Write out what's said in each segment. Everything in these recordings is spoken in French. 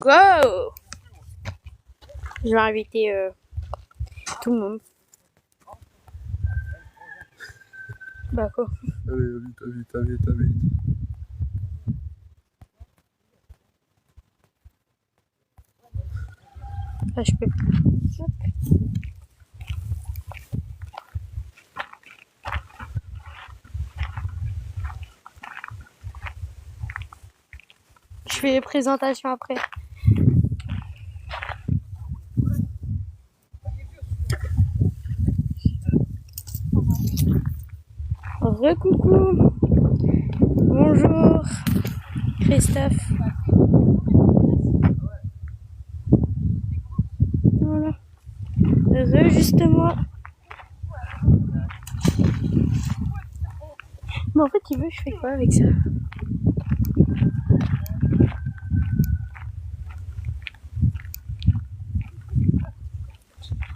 go! Je vais inviter tout le monde. Bah quoi? Allez, vite. Ah, je peux. Hop. Je fais les présentations après. Recoucou. Bonjour. Christophe. Voilà. Juste-moi. Mais en fait, il veut, je fais quoi avec ça?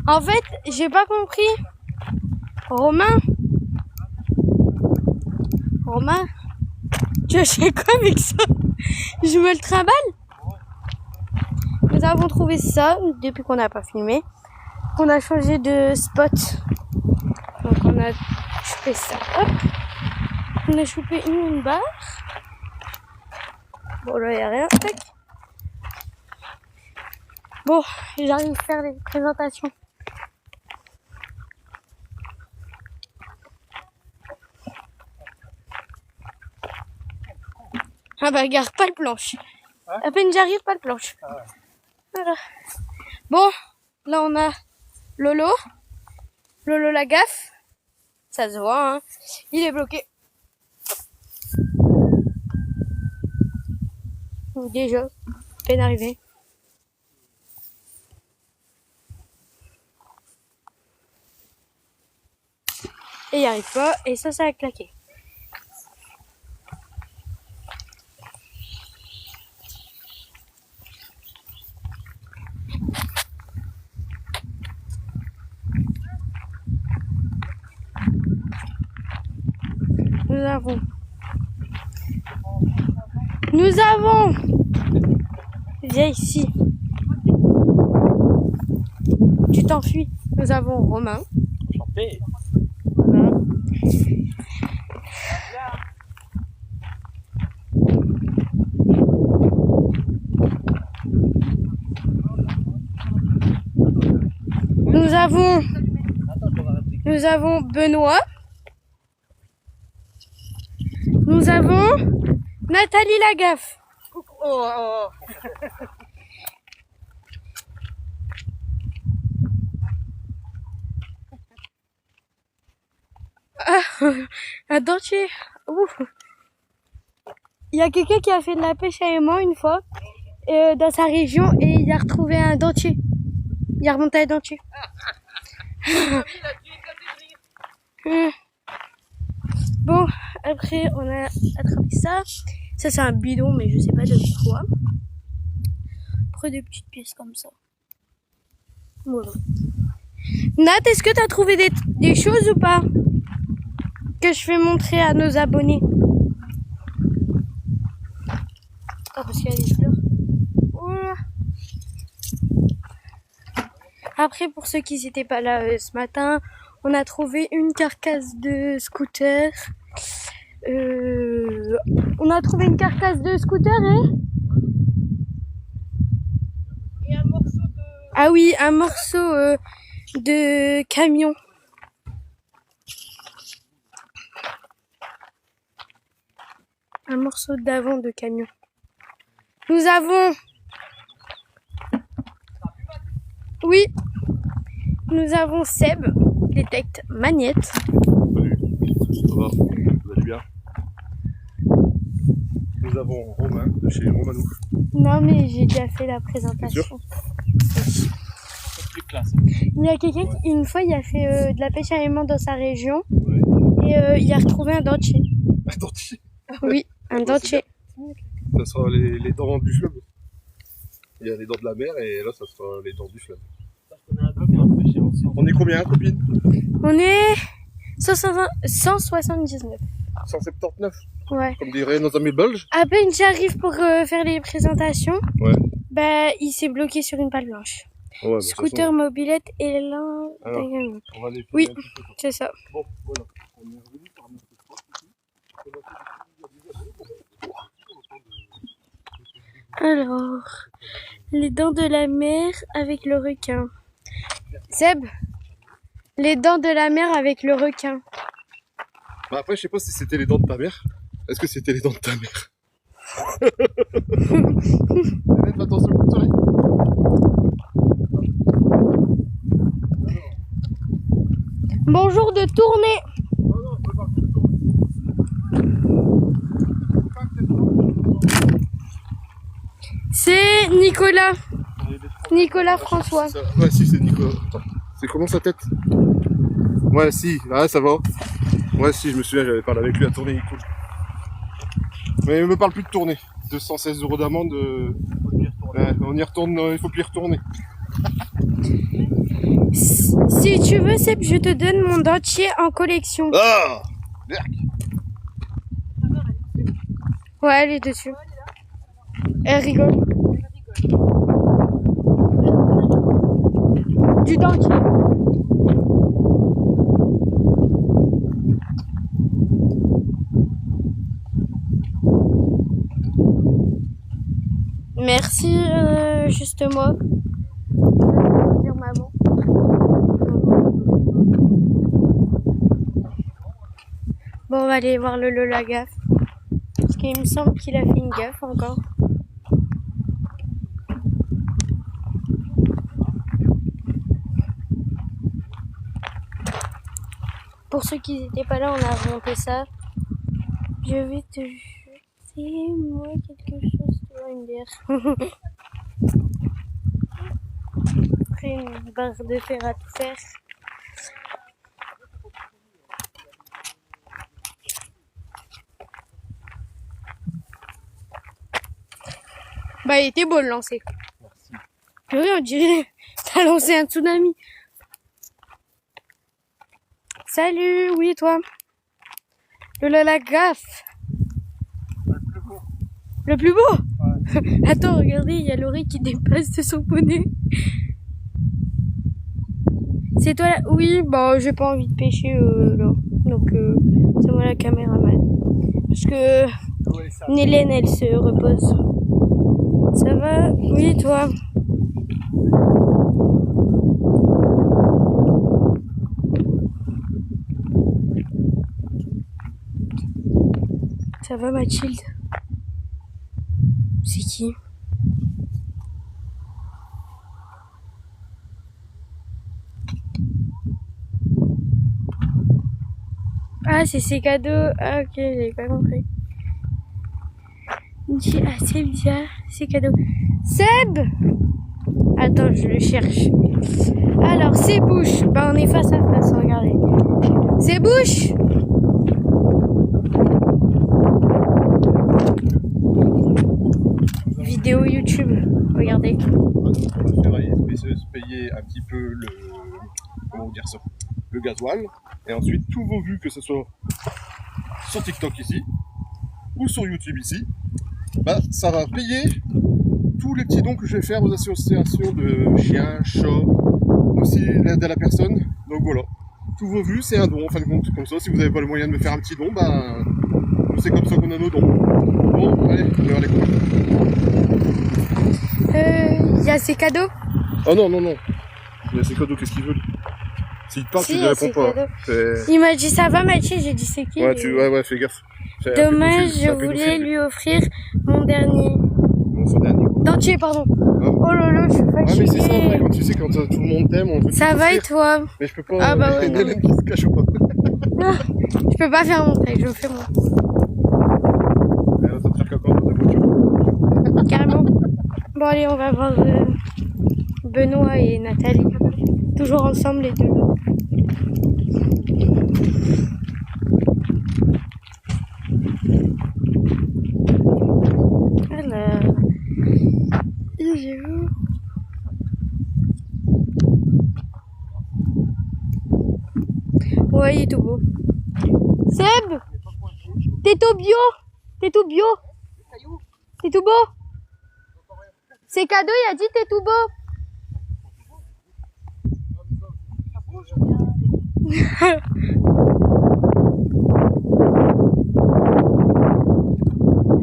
En fait, j'ai pas compris. Romain, tu fais quoi avec ça? Je me le trimballe? Nous avons trouvé ça depuis qu'on n'a pas filmé. On a changé de spot. Donc on a chopé ça. Hop. On a chopé une barre. Bon là il n'y a rien. Tac. Bon, j'arrive à faire les présentations. Ah bah garde pas le planche. Hein? À peine j'arrive, pas le planche. Ah ouais. Voilà. Bon, là on a Lolo la gaffe. Ça se voit, hein. Il est bloqué. Déjà, peine arrivé. Et il n'y arrive pas, et ça a claqué. Nous avons, viens ici, tu t'enfuis. Nous avons Romain. Chanté. Nous avons Benoît. Nous avons Nathalie Lagaffe. Oh. Un dentier. Ouf. Il y a quelqu'un qui a fait de la pêche à aimant une fois dans sa région et il a retrouvé un dentier. Il a remonté un dentier. Bon, après on a attrapé ça. Ça c'est un bidon mais je sais pas de quoi. Après des petites pièces comme ça. Voilà. Nat, est-ce que tu as trouvé des choses ou pas? Que je vais montrer à nos abonnés. Ah, parce qu'il y a des fleurs. Voilà. Après, pour ceux qui n'étaient pas là ce matin, on a trouvé une carcasse de scooter. On a trouvé une carcasse de scooter Et un morceau de... Ah oui, un morceau de camion. Un morceau d'avant de camion. Nous avons... Oui. Nous avons Seb, détecte Magnette. Salut, ça va? Vous allez bien? Nous avons Romain de chez Romanouf. Non mais j'ai déjà fait la présentation. Il y a quelqu'un qui, une fois, il a fait de la pêche à aimant dans sa région. Ouais. Et il a retrouvé un dentier. Un dentier? Oui, un dentier. Ça sera les dents du fleuve. Il y a les dents de la mer et là ça sera les dents du fleuve. On est combien, copine? On est 179. 179. Ouais. Comme diraient nos amis belges. À peine j'arrive pour faire les présentations. Ouais. Bah, il s'est bloqué sur une balle blanche. Ouais, bah, Scooter, mobilette et l'un. Alors, on va les filmer Oui, un petit peu, quoi. c'est ça. Bon, voilà. On est revenu par notre spot ici. Alors, les dents de la mer avec le requin. Seb, les dents de la mer avec le requin. Bah après, je sais pas si c'était les dents de ta mère. Est-ce que c'était les dents de ta mère? Faites attention au coup de soleil. Bonjour de tournée. Non, non, on peut pas plus tourner. C'est Nicolas. Nicolas François. Ouais, si, c'est Nicolas. Attends. C'est comment sa tête? Ouais, si, là, ça va. Ouais, si, je me souviens, j'avais parlé avec lui à tourner, il est cool. Mais il me parle plus de tourner. 216 € d'amende. Ouais, on y retourne, il faut plus y retourner. Si tu veux, Seb, je te donne mon dentier en collection. Ah Berk. Ouais, elle est dessus. Elle rigole. Du dentier. Merci, justement. Dire maman. Bon, on va aller voir le Lola gaffe. Parce qu'il me semble qu'il a fait une gaffe encore. Pour ceux qui n'étaient pas là, on a remonté ça. Je vais te jeter, moi, quelque chose, tu vois, une bière. Après, une barre de fer à tout faire. Bah, il était beau le lancer. Merci. Oui, on dirait t'as lancé un tsunami. Salut, oui, toi. Le Lola gaffe. Le plus beau. Ouais. Attends, regardez, il y a l'oreille qui dépasse de son poney. C'est toi là? Oui, bah j'ai pas envie de pêcher là. Donc c'est moi la caméraman. Parce que Nélène, elle se repose. Ça va? Oui, toi. Ça va, Mathilde? C'est qui? Ah, c'est ses cadeaux. Ah, ok, j'avais pas compris. Ah, c'est bizarre, ses cadeaux. Seb! Attends, je le cherche. Alors, ses bouches. Bah, on est face à face, regardez. Ses bouches! Vidéo YouTube, regardez. On va se payer un petit peu le, comment dire ça, le gasoil, et ensuite tous vos vues, que ce soit sur TikTok ici ou sur YouTube ici, bah ça va payer tous les petits dons que je vais faire aux associations de chiens, chats, aussi l'aide à la personne. Donc voilà, tous vos vues c'est un don en fin de compte. Comme ça, si vous n'avez pas le moyen de me faire un petit don, bah c'est comme ça qu'on a nos dons. Bon, allez, on va voir les copains. Il y a ses cadeaux. Oh non, non, non. Il y a ses cadeaux, qu'est-ce qu'il veut? S'il te parle, Si, tu ne réponds pas. Il m'a dit ça va, Mathilde, j'ai dit c'est qui? Ouais, fais gaffe. Dommage, je voulais lui offrir mon dernier. Son dernier quoi. Dentier, pardon. Ah. Oh là là, je suis fatiguée. Ouais, mais c'est ça, après, quand tu sais, quand tout le monde t'aime, on veut Ça tout va et offrir. toi? Mais je peux pas. Ah bah ouais, Hélène qui se cache ou pas. Non, je peux pas faire mon trait, je le fais moi. Elle va te faire caca dans ta voiture. Carrément. Bon, allez, on va voir Benoît et Nathalie. Toujours ensemble, les deux. Alors, j'ai vu. Ouais, il est tout beau. Seb, t'es tout bio. T'es tout bio. T'es tout beau. C'est cadeau, il a dit t'es tout beau.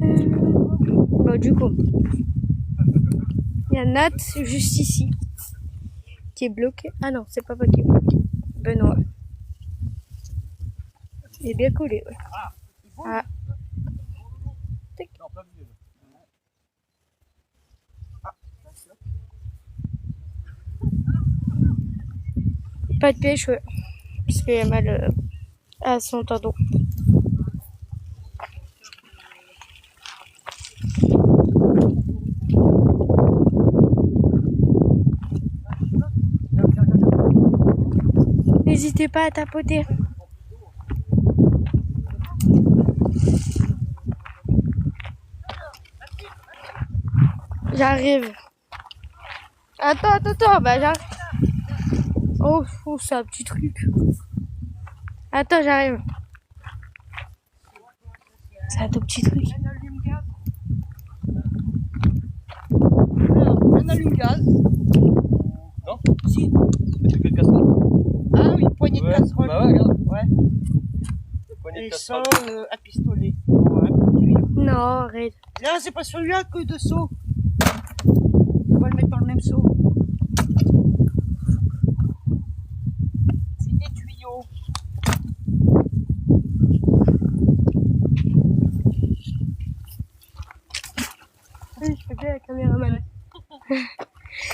Bon, du coup, il y a Nat juste ici qui est bloqué. Ah non, c'est pas qui est bloqué. Benoît. Il est bien collé, ouais. Ah. Tac. Pas de pêche, ouais. Parce qu'il a mal à son tendon. N'hésitez pas à tapoter. J'arrive. Attends, bah j'arrive. Oh, c'est un petit truc. Attends, j'arrive. C'est un tout petit truc. Un allume-gaz. Non? Si. C'est que de casserole. Ah oui, une poignée de casserole. Bah ouais, regarde. Ouais. Poignée Et de ça, casserole. à pistolet. Ouais, un tuyau. Non, arrête. Là, c'est pas celui-là que de seau. On va le mettre dans le même seau. C'est des tuyaux. Oui, je fais bien la caméraman.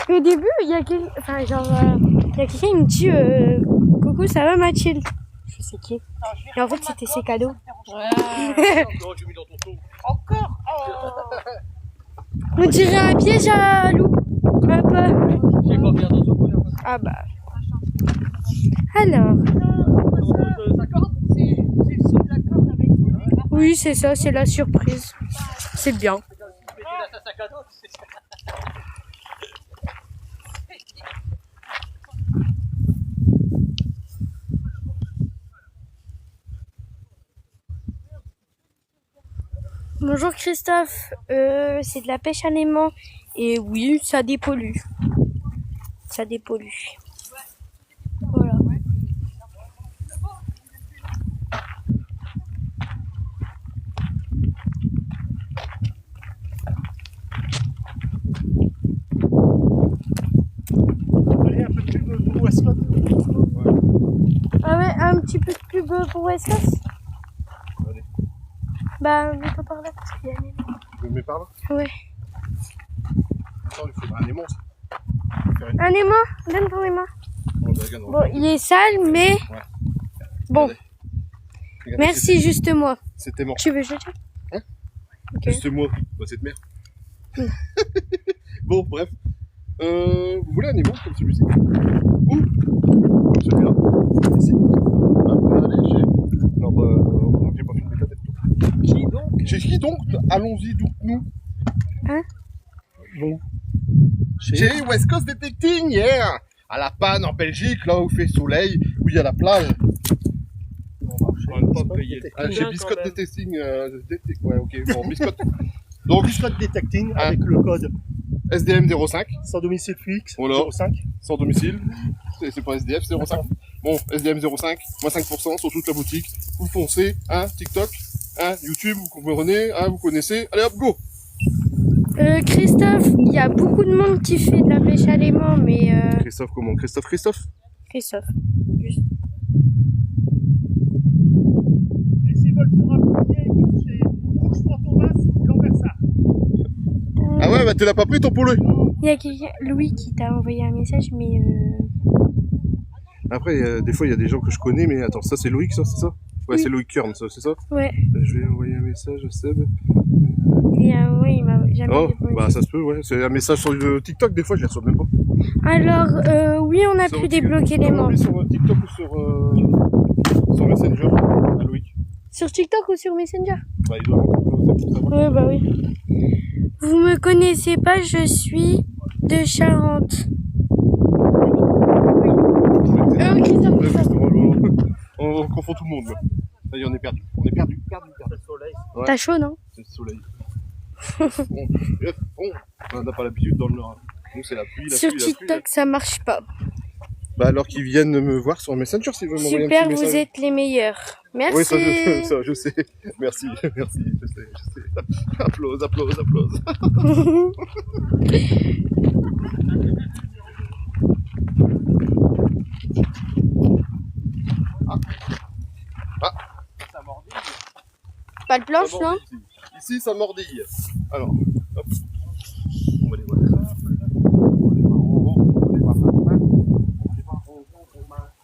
Au début, il y a quelqu'un, enfin, genre, il y a quelqu'un qui me dit coucou, ça va Mathilde? Je sais qui. Et en fait, c'était ses cadeaux. Ouais. Non, j'ai mis dans ton seau. Encore. Oh. On dirait un piège à loup. Un peu. J'ai pas bien dans ton seau. Ah bah. Alors. Sa corde? C'est le seau de la corde avec le Oui, c'est ça, c'est la surprise. C'est bien. Tu mets dans sa sac à dos, tu sais. Bonjour Christophe, c'est de la pêche à l'aimant. Et oui, ça dépollue. Ça dépollue. Voilà. Allez, un peu de pub pour Westcott. Ah ouais, un petit peu de pub pour Westcott. Allez. Bah, mets-toi par là parce qu'il y a un aimant. Je me mets par là. Ouais. Attends, il faudra un aimant. Ça. Un aimant, donne ton aimant. Bon, bah, regarde, Bon, il est sale, mais Ouais. bon. Regardez. Regardez, Merci, juste moi. C'était mort. Tu veux jeter? Hein? Ok. Juste moi. Bah, cette merde. Bon, bref. Vous voulez un aimant comme celui-ci? Ou comme celui-là? Ici. Ah, allez, j'ai. Non, bah, j'ai pas filmé ta tête. Qui donc? Chez qui donc? Allons-y, nous. Hein? Bon. Chez West Coast Detecting, yeah! À La Panne, en Belgique, là où il fait soleil, où il y a la plage. On va pas payer. Ah, chez Biscotte Detecting, ouais, ok, bon, Biscotte. Donc, Biscotte Detecting Ah. avec le code SDM 05, sans domicile fixe Voilà. 05. sans domicile. C'est pas SDF, 05. Bon, SDM 05, moins 5% sur toute la boutique. Vous foncez, hein, TikTok, hein, YouTube, vous comprenez, hein, vous connaissez. Allez hop, go! Christophe, il y a beaucoup de monde qui fait de la pêche à l'aimant, mais Christophe, comment? Christophe? Christophe. Juste. Et s'ils veulent se rapprocher, chez Rouge Fantomas, Lambersart. Ah ouais, bah tu l'as pas pris ton poulet? Il y a quelqu'un, Louis, qui t'a envoyé un message, mais Après, des fois, il y a des gens que je connais, mais attends, ça c'est Loïc, ça, c'est ça? Ouais, Oui. c'est Loïc Kern, ça, c'est ça? ouais. Je vais envoyer un message à Seb. Et ouais, il m'a jamais Oh, répondu. bah ça se peut, ouais. C'est un message sur TikTok, des fois, je les reçois même pas. Alors, oui, on a Sur pu TikTok. débloquer Non, l'aimant. lui, sur TikTok ou sur Messenger, à Loïc. Sur TikTok ou sur Messenger? Bah, il doit l'entendre, c'est pour savoir. Ouais, bah oui. Vous me connaissez pas, je suis de Charente. Oui. Christophe, Ouais, Christophe. on confond tout le monde, là. Ça y est, on est perdu. On est perdu. C'est le soleil. Ouais. T'as chaud, non? C'est le soleil. Bon. On n'a pas l'habitude dans le Nord. Nous, c'est la pluie, la Sur pluie, la pluie. TikTok, ça marche pas. Bah alors qu'ils viennent me voir sur Messenger s'ils veulent m'envoyer un Super, petit vous message. êtes les meilleurs. Merci. Oui, ça je sais. Merci, merci, je sais. Applause, applause, applause. Ça mordit. Pas de planche, Ça non? mordille ici, ça mordille. Alors, hop. On va les voir. On va les voir en haut. On va les voir en bas. On va les voir en haut, en bas.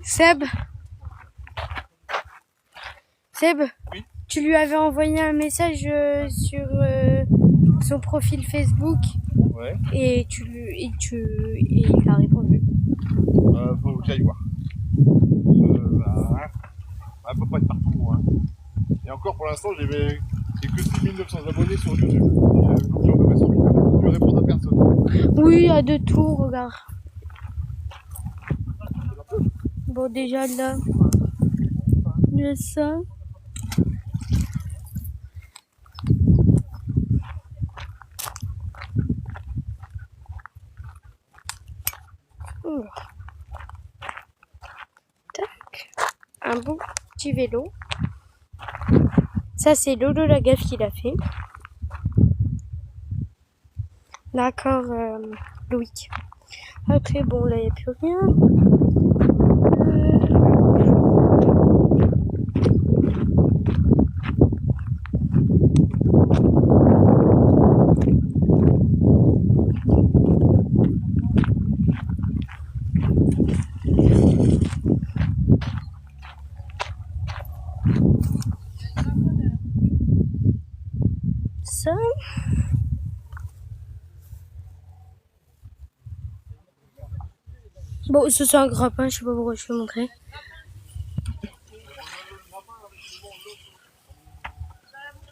Seb? Seb? Oui. Tu lui avais envoyé un message sur son profil Facebook Ouais. et il t'a répondu. Faut que j'aille voir. Faut pas être partout, hein. Et encore pour l'instant, j'ai que 6900 abonnés sur YouTube. Donc j'en devrais 100 000 abonnés. Je vais répondre à personne. Oui, à 2 tours, regarde. Bon, déjà là, il y a ça. Oh. Tac. Un beau petit vélo. Ça, c'est Lolo la gaffe qu'il a fait. D'accord, Loïc. Après, bon, là, il n'y a plus rien. Ça. Bon, ce c'est un grappin, je sais pas pourquoi je vais montrer.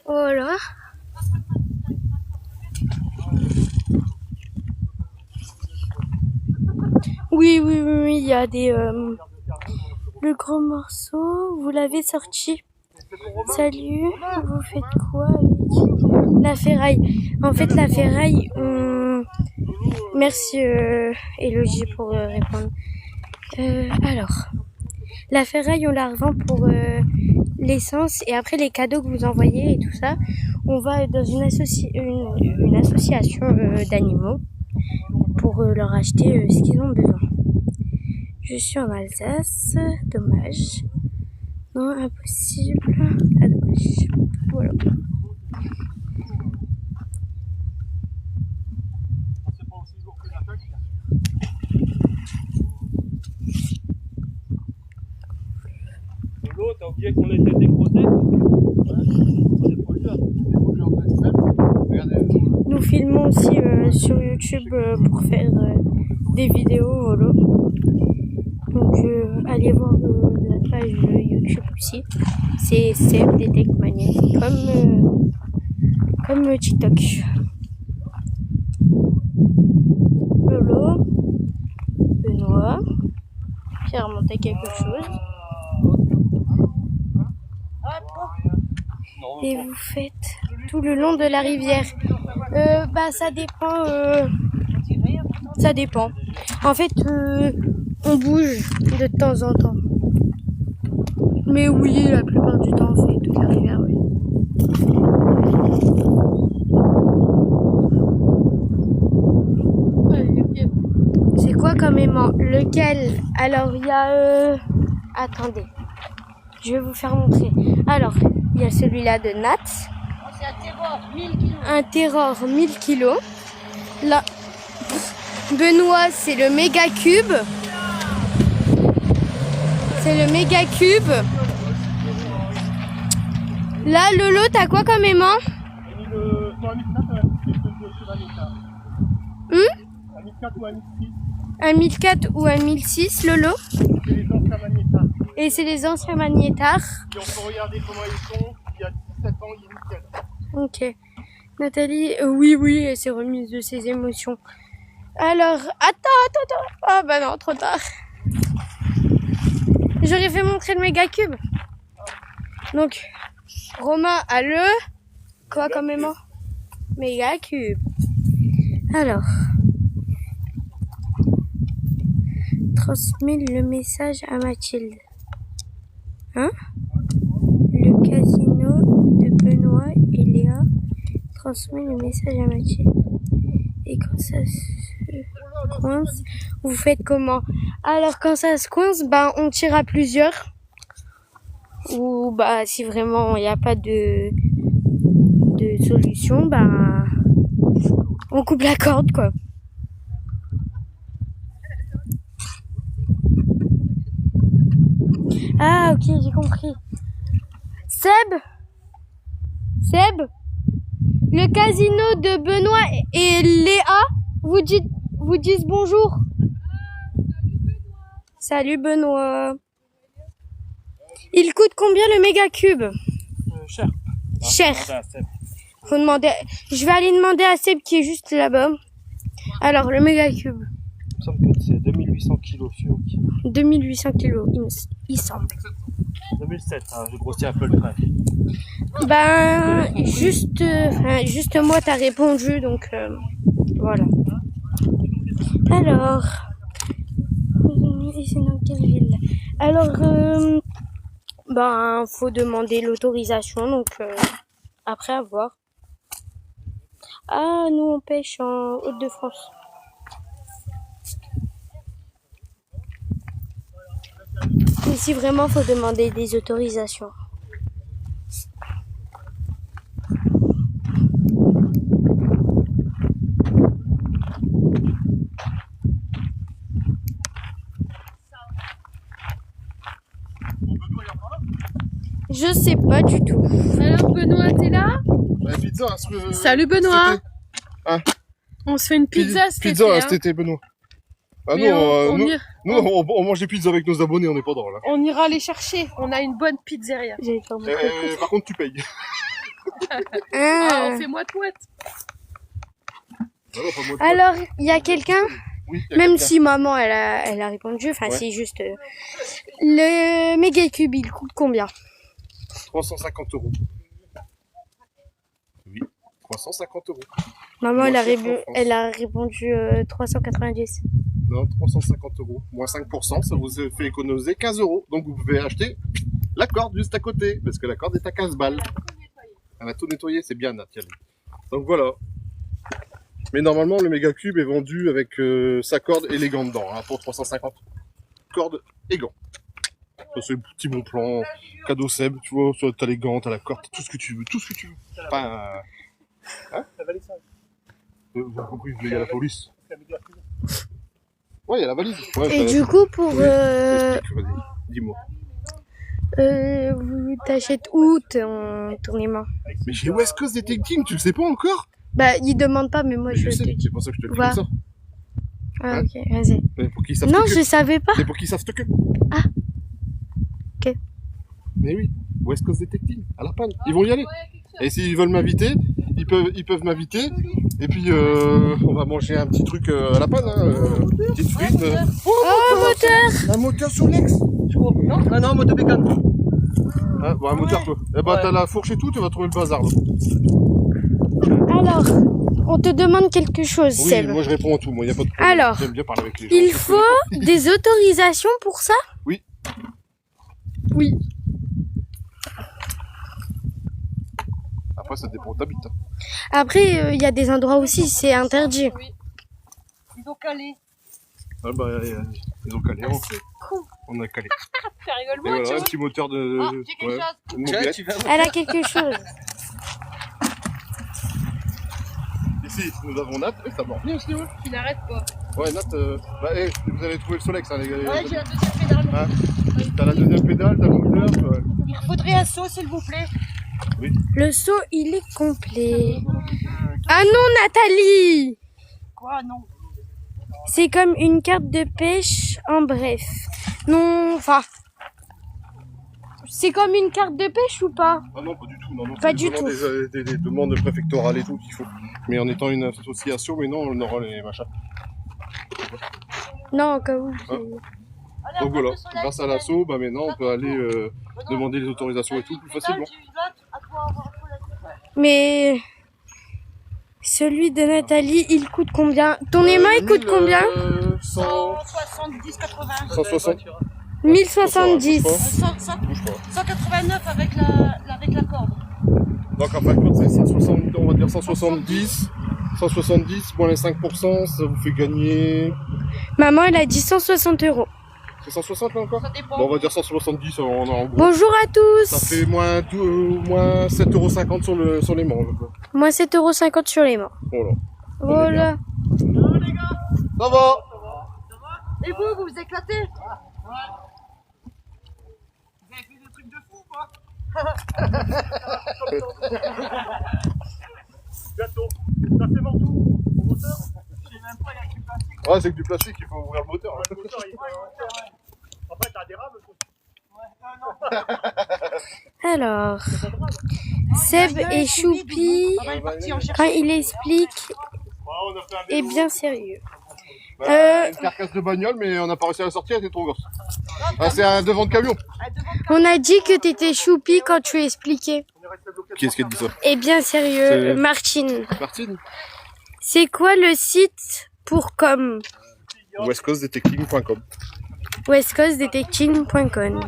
Voilà. Oui, il y a des... le gros morceau, vous l'avez sorti. Salut, vous faites quoi avec la ferraille? En fait, la ferraille... Merci Elogie pour répondre. Alors, la ferraille, on la revend pour l'essence et après les cadeaux que vous envoyez et tout ça, on va dans une association d'animaux pour leur acheter ce qu'ils ont besoin. Je suis en Alsace, dommage. Non, impossible. Ah, dommage. Voilà. Lolo, t'as oublié qu'on était des crottés? Nous filmons aussi sur YouTube pour faire des vidéos, voilà. Donc allez voir la page YouTube aussi. C'est Seb des Tech Maniacs, comme TikTok. Lolo, Benoît, Pierre montait quelque chose. Et vous faites tout le long de la rivière. Bah ça dépend. Ça dépend. En fait, on bouge de temps en temps. Mais oui, la plupart du temps, on fait toute la rivière, oui. C'est quoi comme aimant? Lequel? Alors, il y a... Attendez. Je vais vous faire montrer. Alors, il y a celui-là de Nat. C'est un terror, 1000 kilos. Un Terror 1000 kilos. Là, Benoît, c'est le méga cube. C'est le méga cube. Là, Lolo, t'as quoi comme aimant? Un 1004 ou un 1006, Lolo. Et c'est les anciens magnétars. Et on peut regarder comment ils sont. Il y a 17 ans, il est nickel. Ok. Nathalie, oui, elle s'est remise de ses émotions. Alors, attends. Ah bah non, trop tard. J'aurais fait montrer le méga cube. Donc, Romain a le... Quoi comme aimant? Méga cube. Alors. Transmets le message à Mathilde. Hein? Le casino de Benoît et Léa transmet le message à Mathilde. Et quand ça se coince, vous faites comment? Alors quand ça se coince, bah on tire à plusieurs. Ou bah si vraiment il n'y a pas de solution, bah on coupe la corde quoi. Ah ok, j'ai compris. Seb, le casino de Benoît et Léa vous disent bonjour. Salut Benoît. Il coûte combien le méga cube? Cher. Cher. Ah, c'est- Faut demander. Je vais aller demander à Seb qui est juste là-bas. Alors le méga cube. Il me semble que c'est 2800 kilos celui-là. 2800 kilos, il semble. 2007, hein, j'ai grossi un peu le trait. Ben, juste moi, t'as répondu, donc voilà. Alors, c'est dans quelle ville? Alors, ben, faut demander l'autorisation, donc après avoir. Ah, nous on pêche en Hauts-de-France. Ici vraiment, faut demander des autorisations. Je sais pas du tout. Alors Benoît, t'es là? La pizza, Salut Benoît. cet été. Hein? On se fait une pizza cet Pizza été, là, hein. cet été, Benoît. Ah Mais non, on nous, ira- nous, on mange des pizzas avec nos abonnés, on n'est pas drôle. Hein. On ira les chercher. On a une bonne pizzeria. J'avais pas compris. Par contre, tu payes. Ah, on fait moite-moite. Ah non, pas moi. Alors, il y a quelqu'un, Oui, y a même quelqu'un. si maman elle a répondu, enfin Ouais. c'est juste le méga cube il coûte combien? 350 €. Oui, 350 €. Maman Moins elle a, cher qu'en France. elle a répondu 390. Non, 350 €. Moins 5%, ça vous fait économiser 15 €. Donc vous pouvez acheter la corde juste à côté, parce que la corde est à 15 balles. Elle a tout nettoyé, c'est bien Nathalie. Donc voilà. Mais normalement, le méga cube est vendu avec sa corde et les gants dedans, hein, pour 350. Corde et gants. Ça c'est un petit bon plan, cadeau Seb, tu vois, t'as les gants, t'as la corde, t'as tout ce que tu veux, tout ce que tu veux. Enfin, La valise, ça. vous avez compris, il y a la police. Ouais, il y a la valise. Ouais, Et ça- du coup pour Explique, vas-y, dis-moi. vous t'achètes où ton aimant? Mais chez West Coast Detective, tu le sais pas encore? Bah il demande pas mais moi Mais je je sais, te dis. c'est pour ça que je te le Va. dis comme ça. Ah ok, vas-y. Mais pour qu'ils savent Non te je savais pas. C'est pour qu'ils savent te que. Ah. Ok. Mais oui, West Coast Detective, à la panne. Ils vont y aller. Et s'ils veulent m'inviter, ils peuvent m'inviter. Et puis, on va manger un petit truc à la panne, hein. Petite frite. Oh moteur! Un moteur Solex. Je crois. Non, ah non, mode de bécane. Ah, bon, un moteur, quoi. Eh ben, Ouais. t'as la fourche et tout, tu vas trouver le bazar, là. Alors, on te demande quelque chose, Oui, Seb. moi je réponds à tout, moi, y a pas de problème. Alors, J'aime bien parler avec les gens. Il faut des autorisations pour ça? Oui. Oui. Après, ça dépend où t'habites. Hein. Après, il y a des endroits aussi, c'est interdit. Ils ont calé. Ah bah, ils ont calé. On a calé. Ça rigole Et moins, tu voilà, un vois. petit moteur de. Ah, j'ai quelque chose. une mobilette. tu vas. Elle a quelque chose. Ici, nous avons Nat. Ça mord bien aussi, ouais. Qui n'arrête pas. Ouais, Nat, bah, vous avez trouvé le Solex, hein, les gars. Ouais, j'ai la deuxième pédale. Hein T'as la deuxième pédale, t'as le moteur. Ouais. Il faudrait un seau, s'il vous plaît. Le seau, il est complet. Ah non, Nathalie! Quoi, non? C'est comme une carte de pêche en bref. Non, enfin... C'est comme une carte de pêche ou pas? Ah non, pas du tout. Non, non, Pas c'est du vraiment des demandes préfectorales et tout qu'il faut. Mais en étant une association, mais non, on aura les machins. Non, au cas où. Hein? Donc voilà, grâce à l'assaut, bah maintenant on peut aller demander les autorisations et tout plus facilement. Mais celui de Nathalie, il coûte combien? Ton aimant, il coûte combien? 170, 80. 160. 1070. 189 avec la corde. Donc en fin de compte, c'est 160, on va dire 170. 170 moins les 5%, ça vous fait gagner. Maman, elle a dit 160 €. C'est 160 là encore? Ça dépend. Bon, on va dire 170 en gros. Bonjour à Ça tous. fait moins 7,50 € sur les manches. Moins 7,50 € sur les mains. Voilà. Voilà. Ça va? Et vous vous éclatez? Vous avez fait des trucs de fou, quoi. Bientôt. Ça fait Ventoux. Au moteur. Je sais même pas, il y a du plastique. Ouais, c'est que du plastique, il faut ouvrir le moteur. Le moteur, il faut. Après, t'as des rames, le truc. Alors, Seb et Choupi, quand il explique, On a fait un est bien sérieux. Une carcasse de bagnole, mais on n'a pas réussi à la sortir, elle était trop grosse. Ah, c'est un devant de camion. On a dit que t'étais Choupi quand tu expliquais. Qui est-ce qui a dit ça? Et bien sérieux, C'est- Martine. Martine? C'est quoi le site pour com? westcoastdetecting.com. westcoastdetecting.com.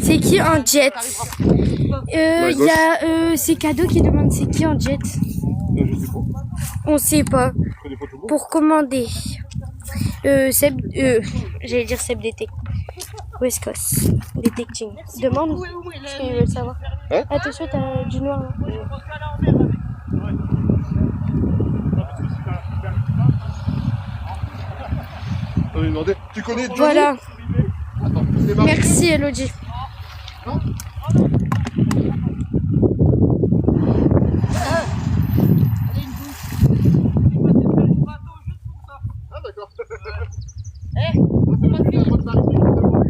C'est qui en jet? Il y a c'est Cadeau qui demande c'est qui en jet? Je sais pas. On sait pas. Je connais pas tout le monde. Pour commander. Seb, j'allais dire Seb Detect. West Coast Detecting. Demande ce qu'ils veulent savoir. Hein? Attention, t'as du noir là. On lui demandait. Tu connais Johnny? Voilà. Attends, c'est marrant. Merci Elodie. Ah, d'accord.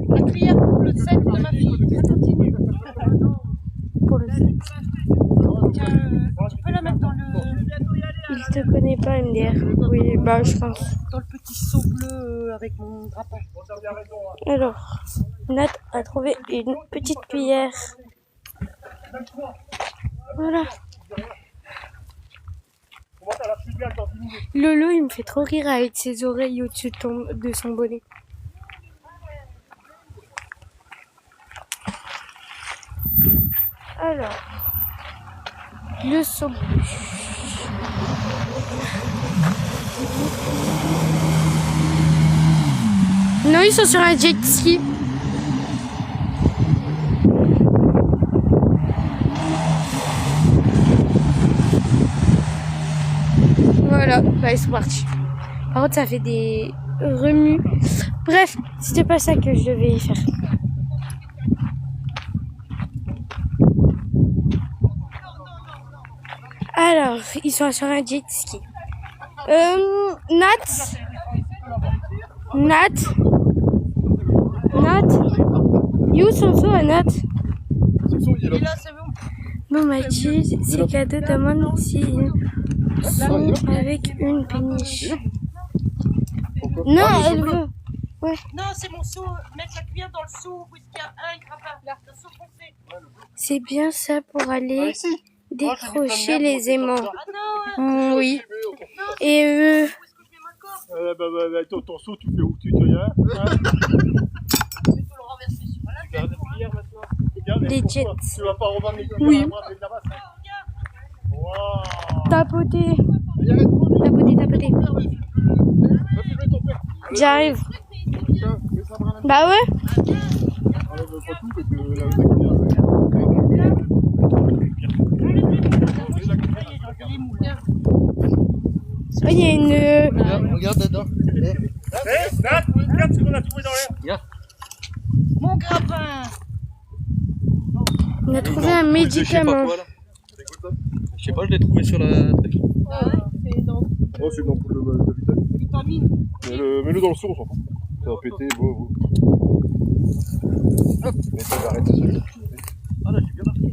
La crière pour le 7 de ma fille. Ça continue. Pour le site. Tu peux la mettre dans le Il te connaît pas MDR. Oui, bah je pense. petit seau bleu avec mon drapeau. Alors, Nat a trouvé une petite cuillère. Voilà. Comment t'as la plus bien quand tu nous Lolo, il me fait trop rire avec ses oreilles au-dessus de son bonnet. Alors, le seau bleu. Non, ils sont sur un jet ski. Voilà, bah ils sont partis. Par contre, ça fait des remues. Bref, c'était pas ça que je devais faire. Alors, ils sont sur un jet ski. Nat, you sont à Nat. Il est là. Là, c'est bon. Bon, Mathilde, c'est Cadeau demande si sont avec une péniche. Non, elle veut. Non, c'est mon seau. Mettre la cuillère dans le seau où il y a un, il fera pas. Le seau foncé. C'est bien ça pour aller ici. décrocher les aimants. Ah non, Oui. Et où est-ce que je mets ma corde? Ton seau, tu fais où tu viens. Il faut le renverser sur la tête. Regarde la cuillère maintenant. Regarde, Les pourquoi jets. Tu vas pas revendre les Oui. cuillères à droite et de là-bas. Waouh. tapoter. J'arrive. Bah ouais. Oh, il y a une. Regarde dedans. Hé, Nat, regarde ce qu'on a trouvé dans l'air. Mon grappin. On a trouvé un médicament. Je sais pas, je l'ai trouvé sur la. Oh, c'est une ampoule de vitamine. Vitamine. Mets-le dans le seau, on s'en fout. Ça va péter, beau. Hop, mais ça va arrêter celui-là. Ah là, j'ai bien marqué.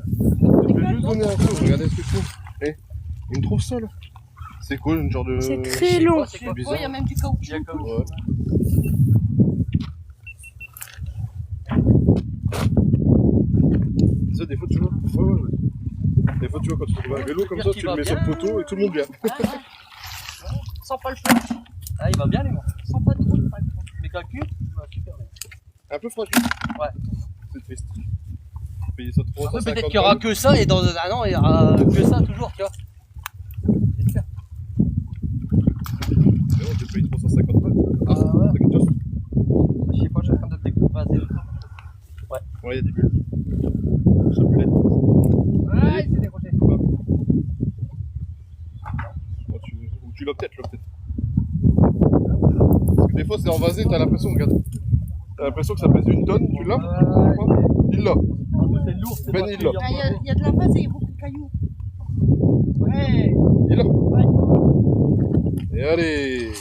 Je vais juste donner un coup, regardez ce que je trouve. Eh, il me trouve ça là. C'est quoi, une genre de. C'est très long. C'est Oh, bizarre. il y a même du caoutchouc. Ouais. Ouais, ouais, ouais. Des fois, tu vois, quand tu trouves un vélo comme ça, tu le mets sur le poteau et tout le monde vient. Sans pas le faire. Ah, il va bien, les gars. Sans pas trop le faire. Mes calculs, il va super bien. Un peu fragile. Ouais. C'est triste. Payer ça 350 Peut-être qu'il n'y aura que ça et dans un an, il n'y aura que ça toujours, tu vois. J'espère. Mais non, j'ai payé 350 balles. Ah, ouais. c'est quelque chose. Je sais pas, je suis en train de découvrir. Ouais, il y a des bulles. Ça peut l'être. Ouais, il s'est décroché. Ou tu l'as peut-être, Parce que des fois, c'est envasé, t'as l'impression, regarde. T'as l'impression que ça pèse une tonne, tu l'as? Il l'a. C'est lourd. Ben, il l'a. Il y a de la base et il y a beaucoup de cailloux. Ouais. Il l'a. Et allez.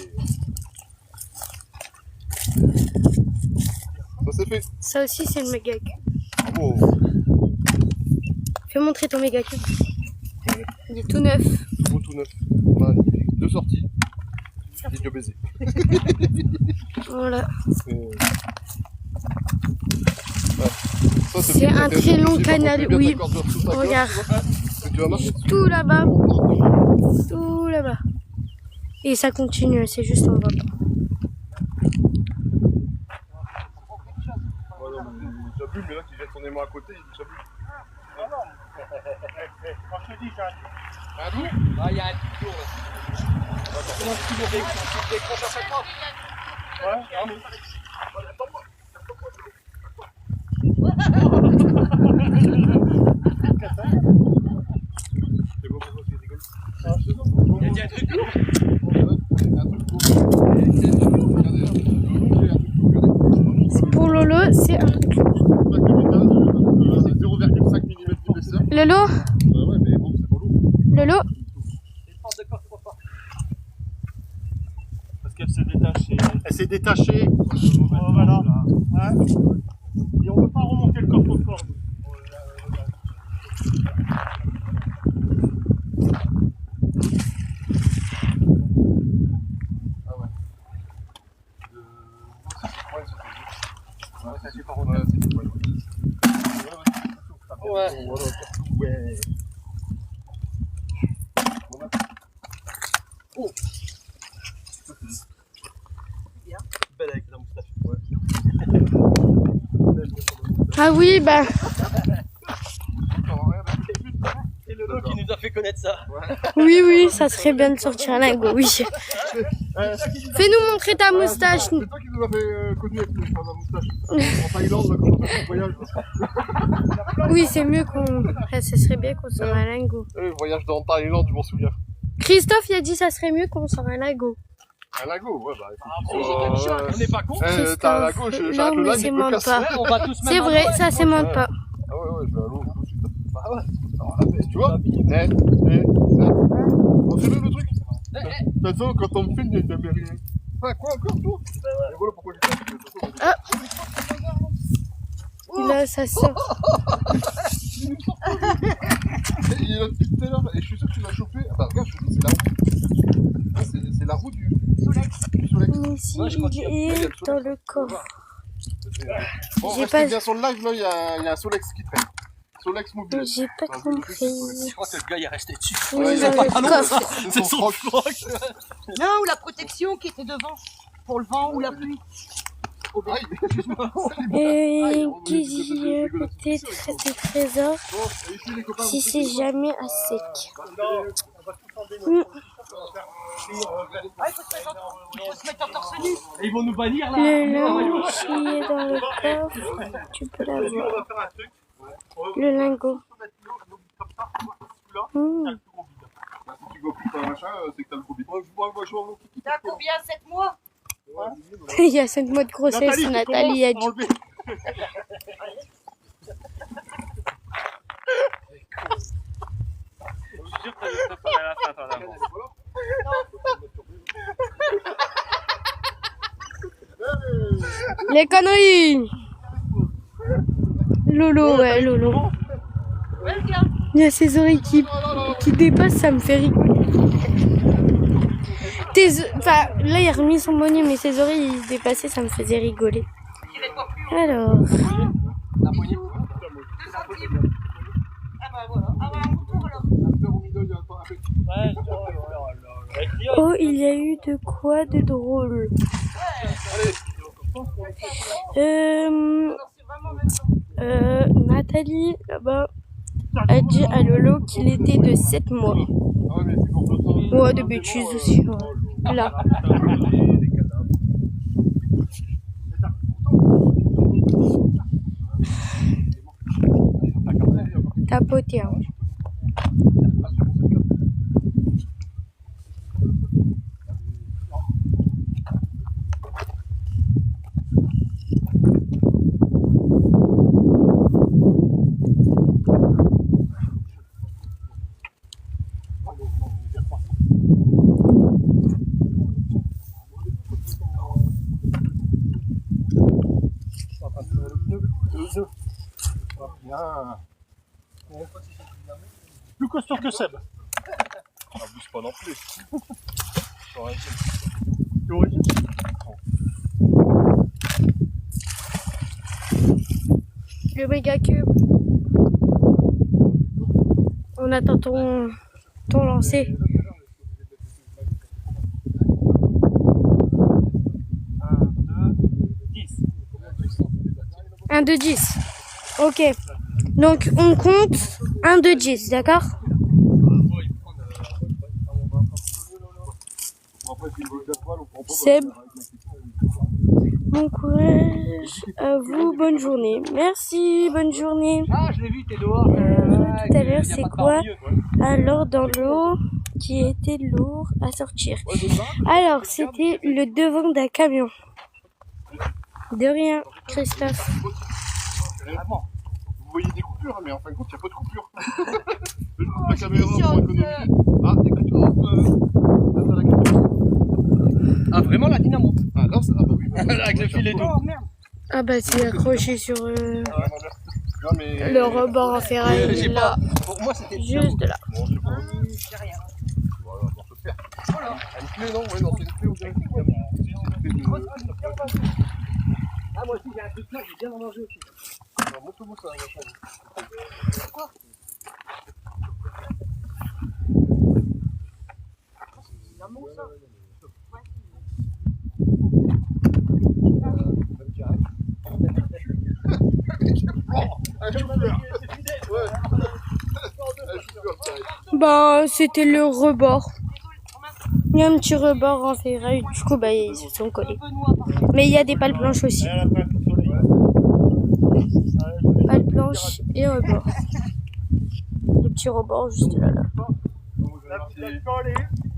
Ça c'est fait. Ça aussi, c'est le méga cube. Bravo. Fais montrer ton méga cube. Il est tout neuf. Tout beau, tout neuf. Magnifique. 2 sorties. Idiot baiser. Voilà. Ouais. Ça, C'est bien, un t'as très fait long aussi, par canal, contre, bien oui. t'accordes sur ta Regarde. corde, tu vois. Et tu vas marcher dessus. Tout là-bas. Tout là-bas. Et ça continue, c'est juste en bas. Ouais, non, mais il est déjà bu, mais là, qui jette son aimant à côté, il est déjà bu. Quand je te dis, j'ai un Un doux? Ah, il y a un petit tour là. Comment tu me décroches à chaque fois? Ouais, C'est bon, pourquoi tu rigoles? Il y a un truc lourd. Pour Lolo, c'est un... 0,5 mm d'épaisseur. Lolo, Bah ouais, mais bon, c'est pas lourd. Lolo, parce qu'elle s'est détachée. Elle s'est détachée. Oh, voilà. Ouais. Et on ne peut pas remonter le coffre-fort. Ouais. Ouais. Oh. Belle avec la moustache. ah oui, bah, C'est le lot qui nous a fait connaître ça. oui, ça serait bien de sortir un lingot, oui. Fais-nous montrer ta moustache. C'est toi qui nous as fait connu avec la moustache. En Thaïlande, là, quand on a fait le voyage. Oui, c'est mieux qu'on... Ah, ça serait bien qu'on sorte un lingot. Le voyage dans Thaïlande, je m'en souviens. Christophe, il a dit ça serait mieux qu'on sorte un lingot. Un lago, ouais, bah On n'est pas con. t'as un lago, j'arrête Non, le mais lago, c'est il me monte casse. pas. On va tous C'est vrai, ça s'émonte pas. Ah ouais, ouais, je vais à l'eau tout de suite. Bah ouais. Tu vois? On fait le truc. De toute façon, quand on me filme, il n'y a jamais rien. Ah, quoi encore, toi? Et voilà pourquoi je dis Là, ça sort. Il est là depuis tout à l'heure, et je suis sûr que tu l'as chopé. Ah bah regarde, je te dis, c'est la roue. C'est la roue du Solex. Ici, il est dans le corps. Bon, J'ai restez pas- bien sur le live, là, il y a un Solex qui traîne. Solex mobile. J'ai pas compris. Je crois que le gars il est resté dessus. Oui, Ouais, dans il a le pas coffre. C'est son froc. Non, ou la protection qui était devant. Pour le vent ou la pluie. Aïe. Et qui dit peut-être des trésors Bon, et ici, les copains, si c'est jamais à sec. Ah, il faut se mettre en torse nu. Et ils vont nous bannir là. Le lingot qui est dans le coffre, tu peux l'avoir. On va faire un truc. Le lingot. Mmh. Si tu vois plus un machin, c'est que t'as le gros bide. Moi, je vois T'as combien? 7 mois? Il y a 5 mois de grossesse, Nathalie a dit. Je suis sûr que t'as préparé la fin par l'avance. Les conneries. Lolo, ouais, Lolo. Ouais, le gars. Il y a ses oreilles qui dépassent, ça me fait rigoler. Enfin, là, il a remis son bonnet, mais ses oreilles ils dépassaient, ça me faisait rigoler. J'irai pas plus haut. Alors, 2 centimes. bah voilà. Ah bah, un retour alors. Oh, il y a eu de quoi de drôle. Alors, c'est vraiment même temps. Nathalie, là-bas, a dit à Lolo qu'il était de 7 mois. Ouais, de bêtises aussi. Ouais. Là. Tapoter. Hein. Plus costaud que Seb. Abuse pas non plus. Le méga cube. On attend ton lancer. Un de 10. Ok. Donc on compte 1 de 10, d'accord? Seb, bon courage à vous, bonne journée. Merci, bonne journée. Ah, je l'ai vu, t'es dehors. Tout à l'heure, c'est quoi alors dans l'eau qui était lourd à sortir? Alors, c'était le devant d'un camion. De rien, Christophe. Vous voyez des coupures, mais en fin de compte, il n'y a pas de coupure. Je coupe la caméra pour économiser. Ah, des coupures. Ah, vraiment la dynamo. Ah, non, ça va pas oui. Avec le fil et tout. Oh merde. Ah bah c'est accroché sur Non, mais... le rebord en ferraille J'ai là, pas. Pour moi, c'était juste là. Bon, c'est pas... J'ai rien. Voilà, on peut faire. Voilà. Une clé, non? Ouais, non, c'est une clé, on dirait. C'est une clé de... Ah, moi aussi, j'ai un truc là, j'ai bien en manger aussi. Alors, montre-moi ça, machin. Quoi? Dynamo, ça. Bah c'était le rebord. Il y a un petit rebord en ferraille, du coup bah ils se sont collés. Mais il y a des pales blanches aussi. Pales blanches et rebord. Le petit rebord juste là.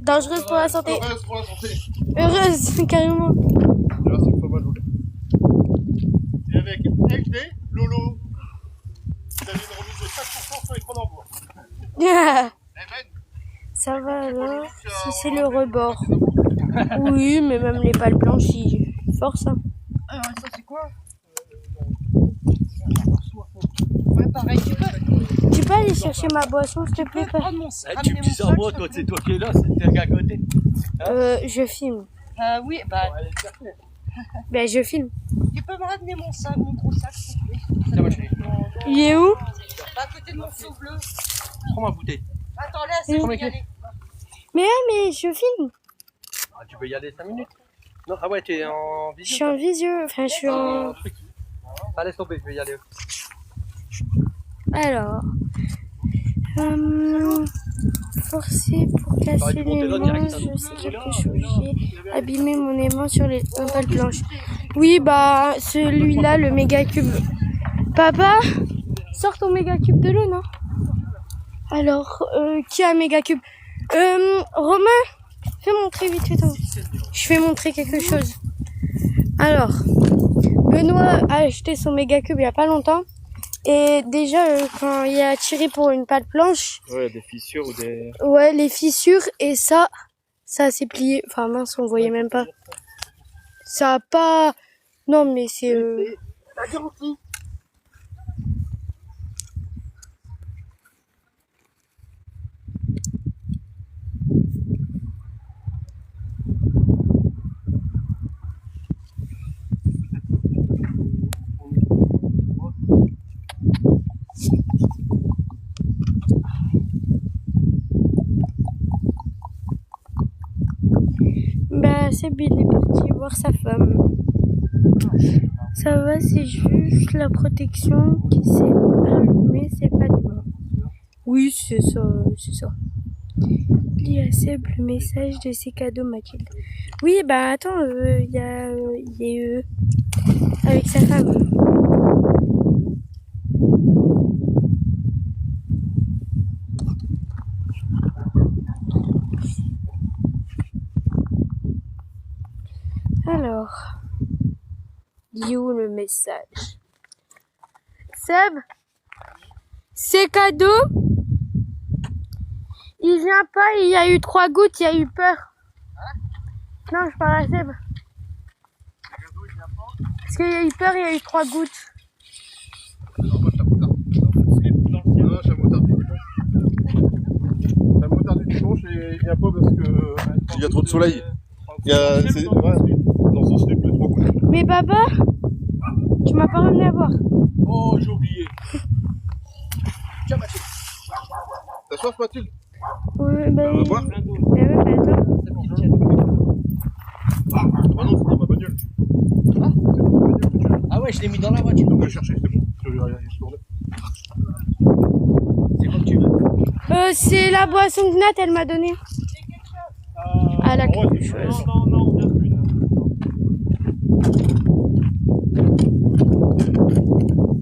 Dangereuse pour la santé. Heureuse pour la santé. Heureuse, carrément. Là, c'est pas mal, Lolo. Et avec LD, Lolo, vous avez une remise de 5% sur les Cronenbourg. Ça va alors, si c'est le rebord. Oui, mais même les pales blanches, ils forcent. Hein. Alors, ça, c'est quoi? Ouais, pareil, Tu peux aller chercher ma boisson, s'il te plaît? prendre mon Eh, tu me dis ça à moi, toi, c'est toi qui es là, c'est le gars à côté. Je filme. Oui, bah, Ben, je filme. tu peux me ramener mon sac, mon gros sac, s'il te plaît. Tiens, ma chérie, Il est où? À côté de mon seau bleu. prends ma bouteille. Attends, là, c'est je vais y aller. Mais je filme. Ah, tu peux y aller 5 minutes. Non, ah ouais, tu es en Je visio. suis en visio. Enfin, je suis en... Truc. Ah, laisse tomber, je vais y aller. Alors... forcer pour casser l'aimant, je sais quelque chose. J'ai abîmé mon aimant sur les pales blanches. Oui, bah, celui-là, le méga cube. Papa, sors ton méga cube de l'eau, non? Alors, qui a un méga cube? Romain, fais montrer vite fait. Je vais montrer quelque chose. Alors, Benoît a acheté son méga cube il y a pas longtemps. Et déjà, quand il a tiré pour une pale blanche, Ouais, des fissures ou des... ouais, les fissures, et ça s'est plié. Enfin, mince, on voyait même pas. Ça a pas... Non, mais c'est... La garantie. Seb il est parti voir sa femme. Ça va, c'est juste la protection qui s'est allumée, c'est pas les mains. Oui, c'est ça, c'est ça. Lis à Seb le message de ses cadeaux, Mathilde. Oui, bah attends, il est avec sa femme. Alors, il est où le message? Seb, c'est cadeau? Il vient pas, il y a eu 3 gouttes, il y a eu peur. Non, je parle à Seb. Parce qu'il y a eu peur, il y a eu 3 gouttes. Non, c'est un motard. Non, c'est un motard du dimanche. C'est un motard du dimanche et il vient pas parce que il y a trop de soleil. Il y a, dans son slip, il y a 3 gouttes. Mais papa, tu m'as pas ramené à boire. Oh, j'ai oublié. Tiens, Mathilde. T'as soif, Mathilde? Oui, bah, On va boire? bah ouais, bah attends. Ah non, c'est dans ma bagnole. Ah. C'est dans ma bagnole que tu l'as. Ah ouais, je l'ai mis dans la voiture. On va le chercher, c'est bon. Je vais aller se tourner. C'est comme tu veux. C'est la boisson que Nat, elle m'a donnée. Ah, la quelque chose. Non, bien plus.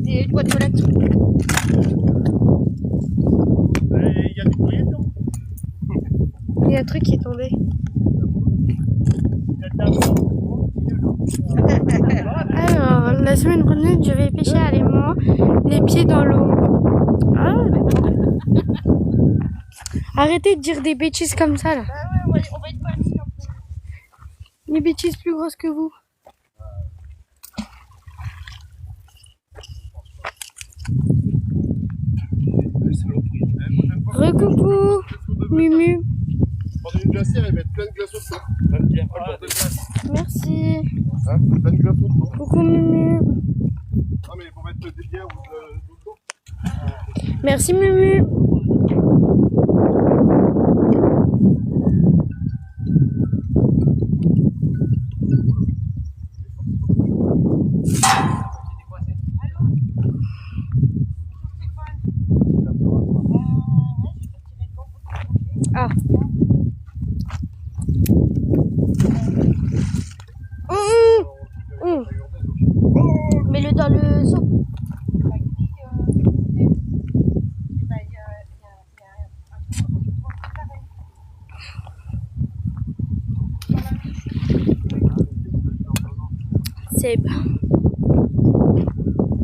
Et une boîte de toilette. Il y a du bruit dedans. Il y a un truc qui est tombé. Alors, la semaine prochaine, je vais pêcher à l'aimant, les pieds dans l'eau. Ah. Arrêtez de dire des bêtises comme ça, là. On va être bannis. Des bêtises plus grosses que vous. Recoucou, Mumu. Prendre une glacière et mettre plein de glaçons dedans. Merci. Hein? Plein de glaçons dedans. Coucou, Mumu. Ah, mais il faut mettre des bières ou de l'eau dedans. Merci, Mumu. Ah. Mets-le dans le seau. Seb.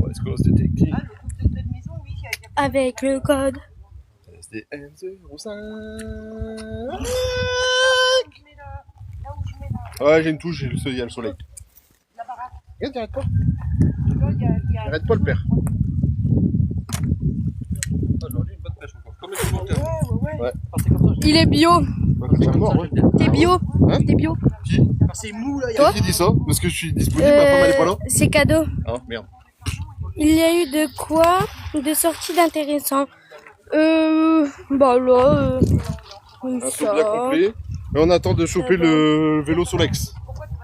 Let's go, c'est technique. Avec le code. SDN05. Ouais, j'ai une touche, il y a le soleil. Regarde, t'arrêtes pas. Arrête pas le père. Aujourd'hui, une bonne pêche encore. Comme les commentaires. Ouais. Il est bio. Bah, comme ça, mort, ouais. T'es bio. Hein? T'es bio. Qui? C'est mou là. Toi? Qui dit ça? Parce que je suis disponible, ma femme elle est pas là. C'est cadeau. Ah, merde. Il y a eu de quoi de sorties d'intéressant. Bah là, Un ça. truc bien complet. Mais on attend de choper le vélo Solex.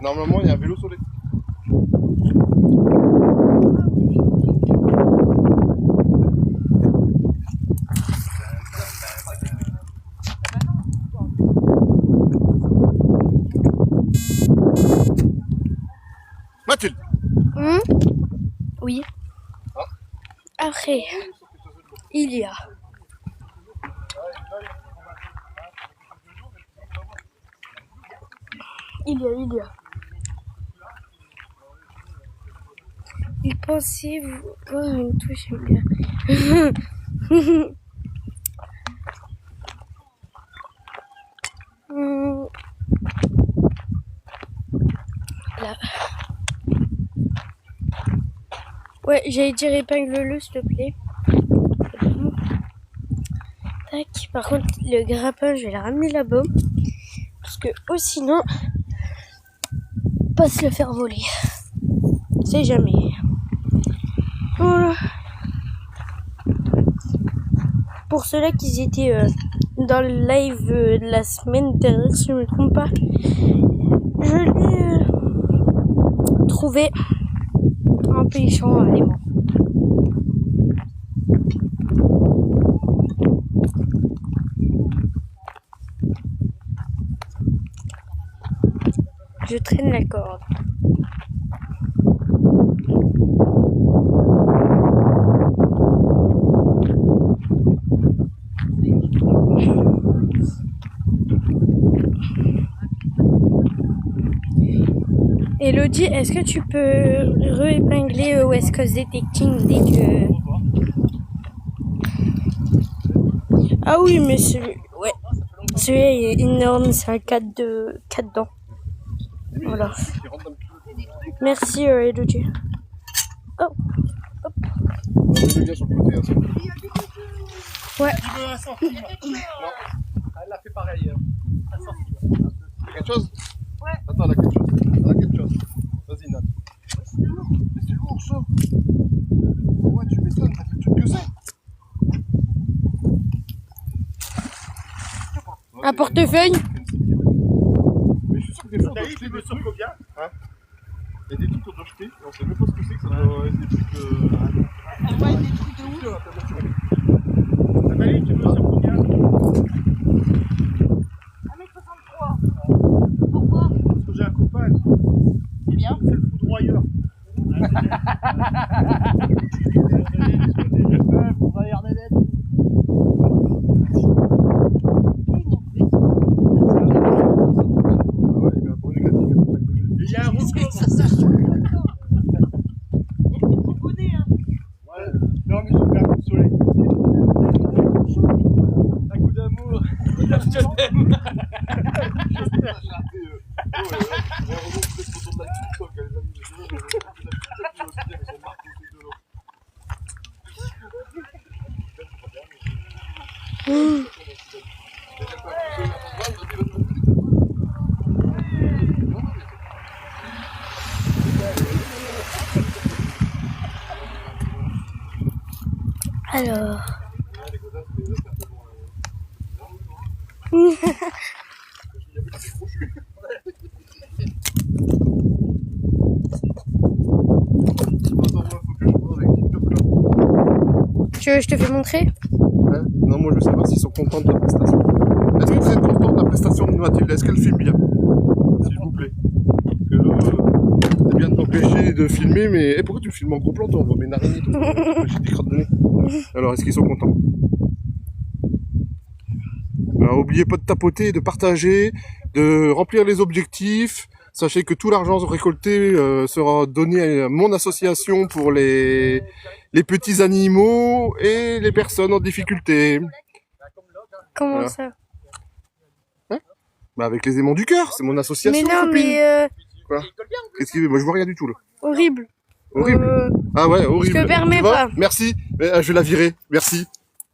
Normalement, il y a un vélo Solex. Mathilde. Oui. Après, il y a. Et pensez-vous. Oh, une touche, j'aime bien. Là. Ouais, j'allais dire épingle-le, s'il te plaît. Tac. Par contre, le grappin, je vais le ramener là-bas. Parce que, sinon, pas se le faire voler. C'est jamais. Voilà. Pour ceux-là qui étaient dans le live de la semaine dernière, si je ne me trompe pas, Je l'ai trouvé en pêchant à l'aimant. Je traîne la corde. Elodie, est-ce que tu peux re-épingler West Coast Detecting dès que... Ah oui, mais celui-là il est énorme, c'est un 4 dents. Voilà. Merci Elodie. Oh. Hop. Je viens sur le côté, hein, ça. Ouais. Elle l'a fait pareil. T'as quelque chose? Ouais. Attends, elle a quelque chose. Elle a quelque chose. Vas-y, Nat. Mais c'est lourd, ça. Ouais, tu m'étonnes, t'as fait le truc que c'est. Un portefeuille. Mais je suis sûr que des fois, on doit jeter des trucs. Hein? Il y a des trucs qu'on doit jeter, et on sait même pas ce que c'est, que ça doit être des trucs. Ouais, des trucs de ouf. Nathalie, tu veux sur combien? 1m63. Pourquoi? Parce que j'ai un copain. C'est bien. C'est le foudroyeur. Pour rire des dettes. Ouais, il met un bon négatif. Il y a un record. Ça sache. Il est petit bonnet, hein. Ouais. Non, mais j'ai fait un coup de soleil. Un coup d'amour. Je t'aime. Alors. Tu veux que je te fais montrer? Hein? Non, moi je veux savoir s'ils sont contents de la prestation. Est-ce que vous êtes content de la prestation de Mathilde? Est-ce qu'elle filme bien? S'il vous plaît. Parce que là, c'est bien de t'empêcher de filmer, mais eh, pourquoi tu filmes en gros plan? Toi, on voit mes narines et tout. J'ai des crottes de nez. Alors, est-ce qu'ils sont contents? Alors, oubliez pas de tapoter, de partager, de remplir les objectifs. Sachez que tout l'argent récolté sera donné à mon association pour les petits animaux et les personnes en difficulté. Comment Voilà. ça? Bah avec les aimants du cœur, c'est mon association. Mais non, copine. mais Quoi? Qu'est-ce qu'il veut? Moi je vois rien du tout là. horrible. Horrible. Ah ouais, horrible. Je te permets Tu vois? pas. Merci. Mais, je vais la virer. Merci.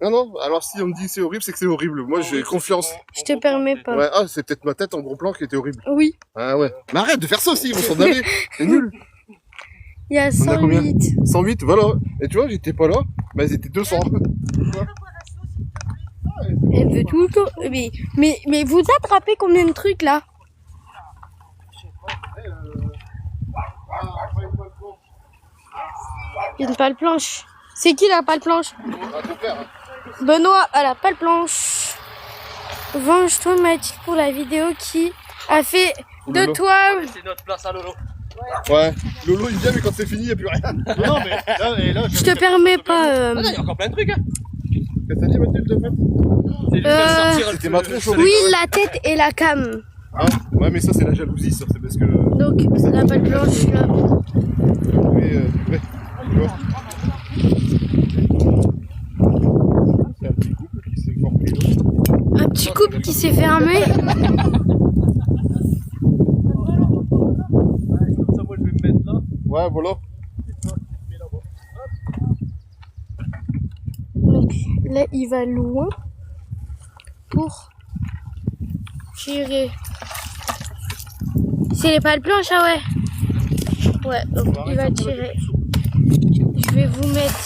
Non, non, alors si on me dit que c'est horrible, c'est que c'est horrible. Moi j'ai confiance. Je te permets pas. Ouais, ah, c'est peut-être ma tête en gros plan qui était horrible. Oui. Ah ouais. Mais arrête de faire ça aussi, ils vont s'en aller. C'est nul. Il y a On a combien? 108. 108, voilà. Et tu vois, j'étais pas là, mais ils étaient 200. Elle veut tout le temps. Mais vous attrapez combien de trucs là? Il y a une pale planche. C'est qui la pale planche? Benoît a la pale planche. Venge-toi Mathilde pour la vidéo qui a fait de Lolo. toi. C'est notre place à Lolo. Ouais. Lolo il vient, mais quand c'est fini, il n'y a plus rien. Non, mais là, et là Je te permets pas. Ah non, il y a encore plein de trucs. Hein. Qu'est-ce que t'as dit, Mathilde, de fait? C'est lui qui va sortir C'était le- ma tronche, le- Oui, la tête et la cam. Ah, ouais, mais ça, c'est la jalousie, ça. C'est parce que. Donc la pale planche là. Mais, ouais. Tu vois. C'est un petit couple qui s'est formé. Un petit couple qui s'est fermé. Comme ça, moi, je vais me mettre là. Ouais, voilà. Donc là, il va loin pour tirer. C'est les pales planches, ah ouais. Ouais, donc il va tirer. Je vais vous mettre.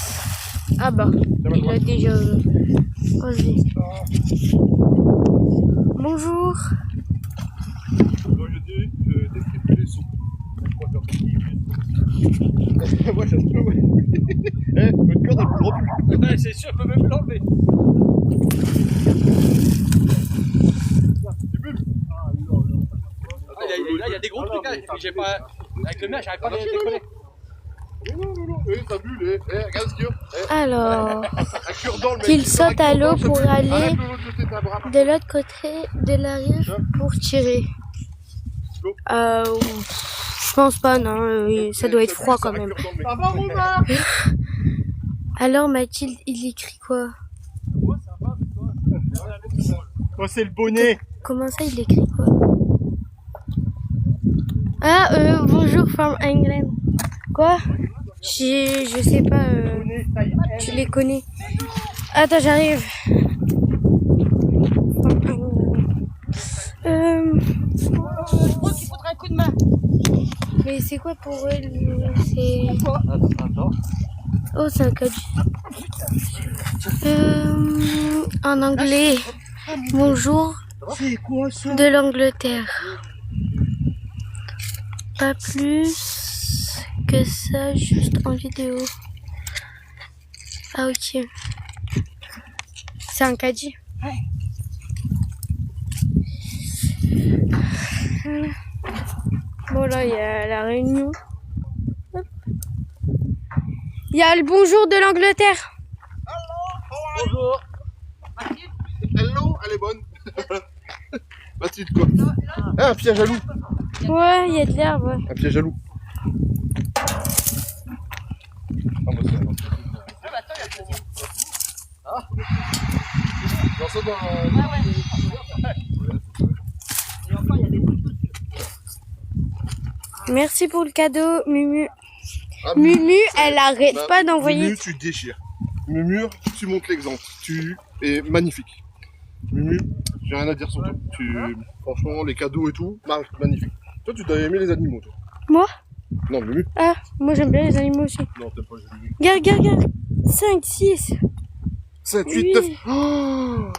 Ah bah, il a déjà osé. Bonjour. Donc, je dis, préfère ton petit. Moi, ça se peut, ouais. Eh, votre corde, elle bougera plus. Ouais, c'est sûr, je peux même l'enlever. Tu peux. Là, il y a des gros trucs, hein. J'ai pas... Avec le mien, j'arrive pas à les décoller. Non. Eh, ça bulle, eh, regarde ce qu'il y a. Alors, Un cure-dent, le mec. qu'il saute à l'eau pour aller Arrête de l'autre côté de ta bras. de l'autre côté de la rive pour tirer. Je pense pas, non. Ça doit être froid quand même. Ça va, Romain? Alors Mathilde, il écrit quoi? Oh, c'est le bonnet. Comment ça, il écrit quoi? Ah, bonjour from England. Quoi? Je sais pas. Tu les connais? Attends, j'arrive. Je crois qu'il faudrait un coup de main. Mais c'est quoi pour eux? C'est... Attends. Oh, c'est un code. En anglais. Bonjour. C'est quoi ça? De l'Angleterre. Pas plus que ça, juste en vidéo. Ah, ok. C'est un caddie. Voilà. Bon, là, il y a la réunion. Hop. Il y a le bonjour de l'Angleterre. Bonjour. Hello, elle est bonne. Mathilde, quoi. Ah, un piège à loup. Ouais, il y a de l'herbe. Ouais. Un piège à loup. Ah, bah, c'est un dans ça, Merci pour le cadeau, Mumu. Ah, Mumu, elle arrête bah, pas d'envoyer. Mumu, tu déchires. Mumu, tu montres l'exemple. Tu es magnifique. Mumu, j'ai rien à dire sur toi. Franchement, les cadeaux et tout, magnifique. Toi, tu dois aimer les animaux, toi. Moi? Non, Mumu. Ah, moi j'aime bien les animaux aussi. Non, t'aimes pas les animaux. Regarde. 5, 6. 7, 8, Oui. 9. Oh,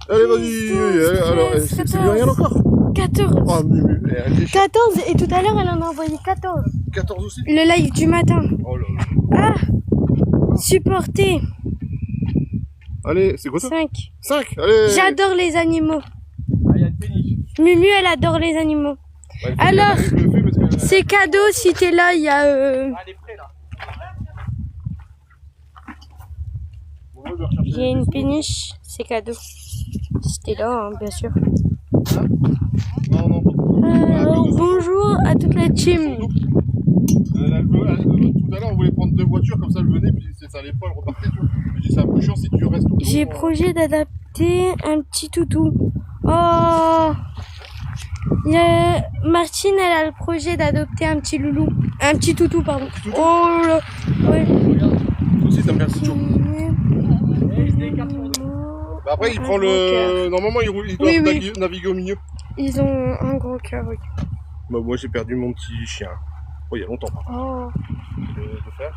allez, vas-y. 12, Alors, 13, c'est 14. rien encore. 14. Oh, Mumu, elle déchire. 14, et tout à l'heure elle en a envoyé 14. 14 aussi. Le live du matin. Oh là là. Ah, supporter. Allez, c'est quoi ça? 5. 5. Allez. J'adore les animaux. Ah, il y a une péniche. Mumu, elle adore les animaux. Ouais, Alors, je le fais parce que... c'est cadeau si t'es là, il y a... Ah, elle est prête là. Bon, moi, je vais rechercher Il y a les une dessous. péniche, c'est cadeau. Si t'es là, hein, bien sûr. Non, pas trop. Alors, bonjour à toute la team. Tout à l'heure, on voulait prendre 2 voitures, comme ça elle venait, puis ça allait pas, elle repartait. Tu vois. J'ai dit, c'est un peu chiant si tu restes tout le long. J'ai projet d'adapter un petit toutou. Oh, Martine, elle a le projet d'adopter un petit loulou. Un petit toutou, pardon. toutou Oh là, ouais. Toi aussi, t'aimes bien le toutou. Bah après, il prend le. Normalement, il doit Oui. naviguer au milieu. Ils ont un gros cœur, oui. Bah, moi, j'ai perdu mon petit chien. Oh, il y a longtemps. Oh. De faire.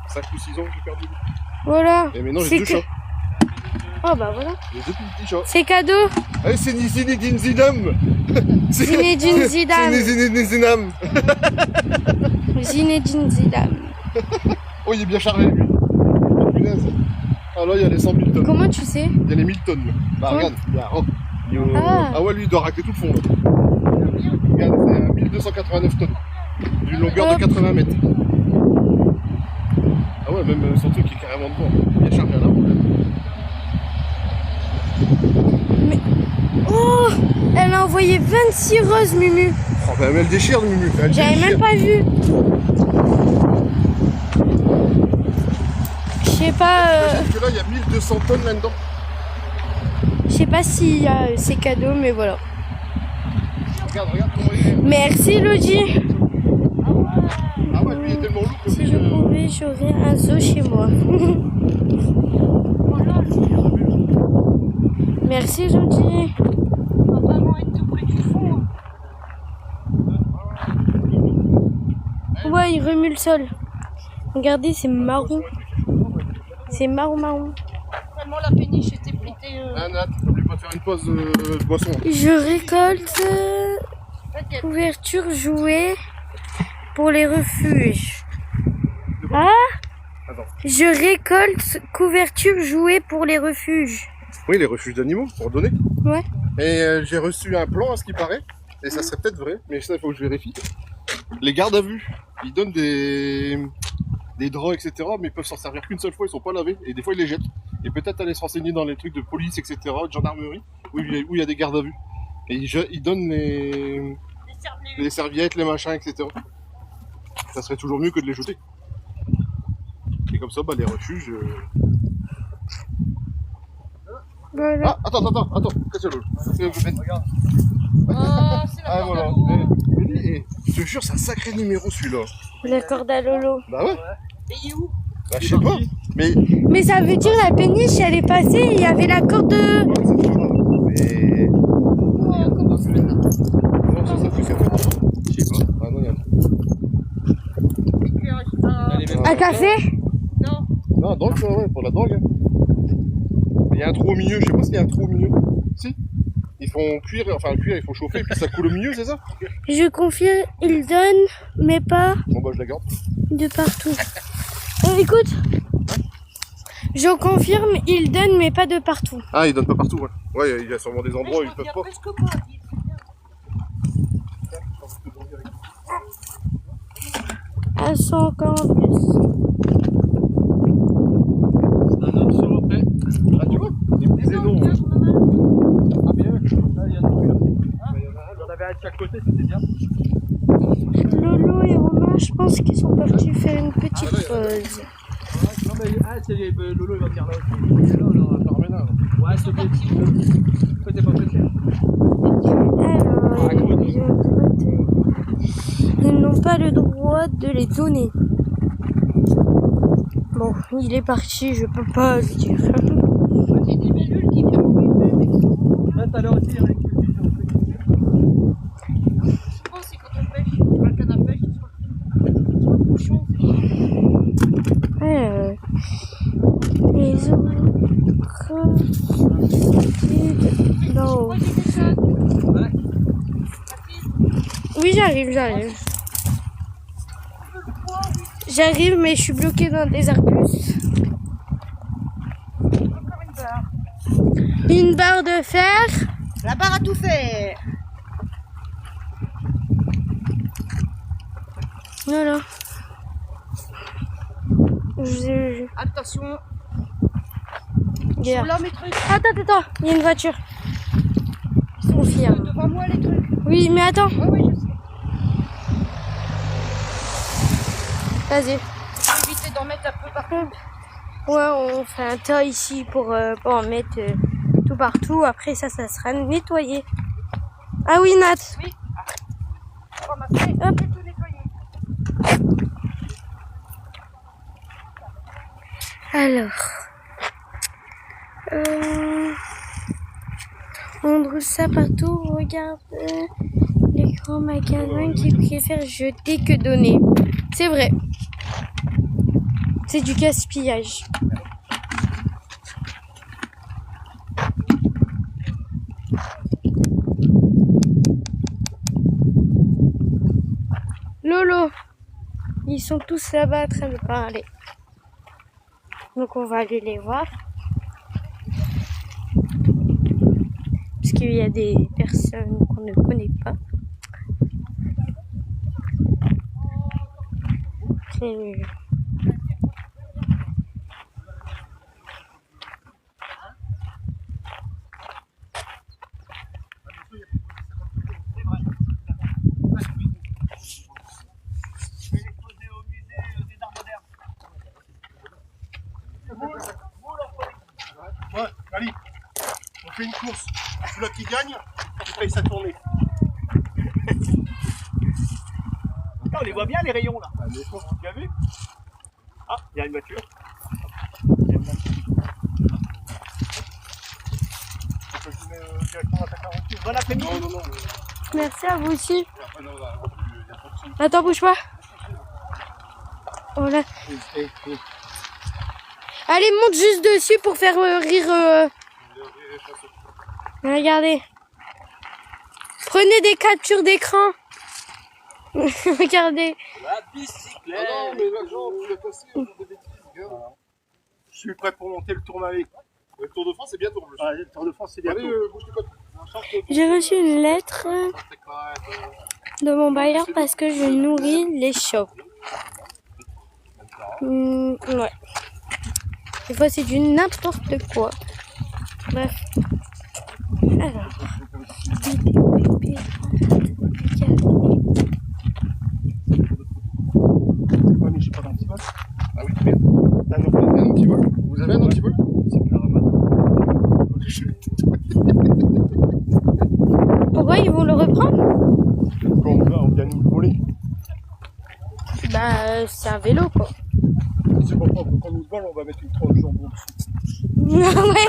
5 ou 6 ans que j'ai perdu. Voilà. Et maintenant, C'est j'ai 2 que- chats. Oh bah voilà. J'ai 2 petits chats. C'est cadeau. Allez, c'est Zinedine Zidane. Zinedine Zidane. Zinedine Zidane. Zinedine Zidane. Oh, il est bien chargé, lui. Oh, punaise. Ah là, il y a les 100 000 tonnes. Comment tu sais? Il y a les 1000 tonnes. Là. Bah, Ouais. regarde. Il y a... oh. Il est au- Ah. Ah ouais, lui, il doit racler tout le fond. Là. Regarde, c'est 1289 tonnes. D'une longueur Hop. de 80 mètres. Ah ouais, même son truc est carrément devant. Il est chargé à l'arbre. Oh, elle a envoyé 26 roses, Mumu. Oh, bah, mais elle déchire, Mumu. Elle J'avais déchire. même pas vu. Je sais pas, Parce que là, il y a 1200 tonnes là-dedans. je sais pas si c'est cadeau, mais voilà. Regarde comment il est. Merci, Lodi. Ah ouais, lui, il est tellement lourd que Si lui, je pouvais, j'aurais un zoo chez moi. Merci, Lodi. On va vraiment être tout près du fond. Ouais, il remue le sol. Regardez, c'est marron. C'est marron. Vraiment, la péniche était plutée. Ah, Nat, n'oublie pas de faire une pause de boisson. Je récolte couverture, jouets pour les refuges. Ah, Attends. je récolte couverture jouets pour les refuges. Oui, les refuges d'animaux, pour donner. Ouais. Et j'ai reçu un plan, à ce qui paraît, et ça serait peut-être vrai, mais ça, il faut que je vérifie. Les gardes à vue, ils donnent des draps, etc., mais ils peuvent s'en servir qu'une seule fois, ils sont pas lavés, et des fois ils les jettent. Et peut-être aller se renseigner dans les trucs de police, etc., de gendarmerie, où il y a des gardes à vue. Et ils donnent les serviettes, les machins, etc. Ça serait toujours mieux que de les jeter. Et comme ça, bah, les refuges... Voilà. Ah, attends, qu'est-ce que c'est le... Regarde. Oh, c'est la Ah, corde à voilà. l'eau. Je te jure, c'est un sacré numéro, celui-là. La corde à Lolo. Bah ouais, Et il est où? bah, je sais pas. Mais... Mais ça veut dire la péniche, elle est passée, il y avait la corde de... Mais... Oh, comment ça fait ça? Non, ça fout, c'est quoi? Je sais pas. Ah non, il y a un truc. Un café? Non. Non, drogue, ça, ouais, pour la drogue. Hein. Il y a un trou au milieu, je sais pas s'il y a un trou au milieu. Si? Ils font cuire, ils font chauffer, puis ça coule au milieu, c'est ça? Je confirme, il donne, mais pas Bon bah je la garde. de partout. Écoute, je confirme, il donne, mais pas de partout. Ah, ils donnent pas partout, ouais. Ouais, il y a sûrement des endroits où ils peuvent pas. presque pas. À 100 encore en plus. Un autre saut après. Ah, tu vois? Des petits zénons. Ouais. Ah bien, là il y en a plus là. Il y en avait un de chaque côté, c'était bien. Lolo et Romain, je pense qu'ils sont partis faire une petite pause. Non mais Lolo il va venir là aussi. Il est là, là. Ouais, c'est bien. T'es pas pressé. Alors, ils n'ont pas le droit de les donner. Bon, il est parti, je peux pas lui dire. J'ai des bellules qui viennent couper. Là tout à l'heure aussi, il y en a qui Souvent, c'est quand on pêche. La canne à pêche, soit le bouchon. Les autres... Non. Moi, j'ai fait ça. Oui, j'arrive. J'arrive, mais je suis bloquée dans des arbustes. Encore une barre. Une barre de fer. La barre à tout faire. Voilà. Attention. Regarde. Là, mes trucs. Attends, il y a une voiture. Confirme. Devant moi, les trucs. Oui, mais attends. Oui, je sais. Vas-y. Éviter d'en mettre un peu partout. Ouais, on fait un tas ici pour pas en mettre tout partout. Après, ça sera nettoyé. Ah oui, Nat. Oui. Ramasser. Hop. Et tout nettoyer. Alors. On trouve ça partout. Regarde les grands magasins qui préfèrent jeter que donner. C'est vrai. C'est du gaspillage. Lolo, ils sont tous là-bas en train de parler. Donc on va aller les voir. Parce qu'il y a des personnes qu'on ne connaît pas. C'est... Ouais, allez, on fait une course. Celui-là qui gagne, il paye sa tournée. On les voit bien les rayons là. Tu as vu? Ah, il y a une voiture. Bon après-midi. Merci à vous aussi. Attends, bouge pas. Voilà. Allez, monte juste dessus pour faire rire. Regardez. Prenez des captures d'écran. Regardez. La Ah bicyclette. non, mais la jambe, tu l'as cassé, on fait des bêtises, gars. Je suis prêt pour monter le tourmalet. Le Tour de France, c'est bientôt. Je Ah, le Tour de France, c'est bientôt. Allez, bouge tes potes. J'ai reçu une lettre de mon bailleur parce que je nourris les chats. Ouais. Des fois, c'est du n'importe quoi. Bref. Alors. Ouais, mais j'ai pas d'antivol. Ah oui, merde. T'as un Un antivol. Vous avez un antivol? C'est plus le ramadan. Pourquoi ils vont le reprendre? Quand on vient nous le voler. Bah, c'est un vélo, quoi. C'est bon, quand on nous le vole, on va mettre une tranche de jambon dessus. Ouais.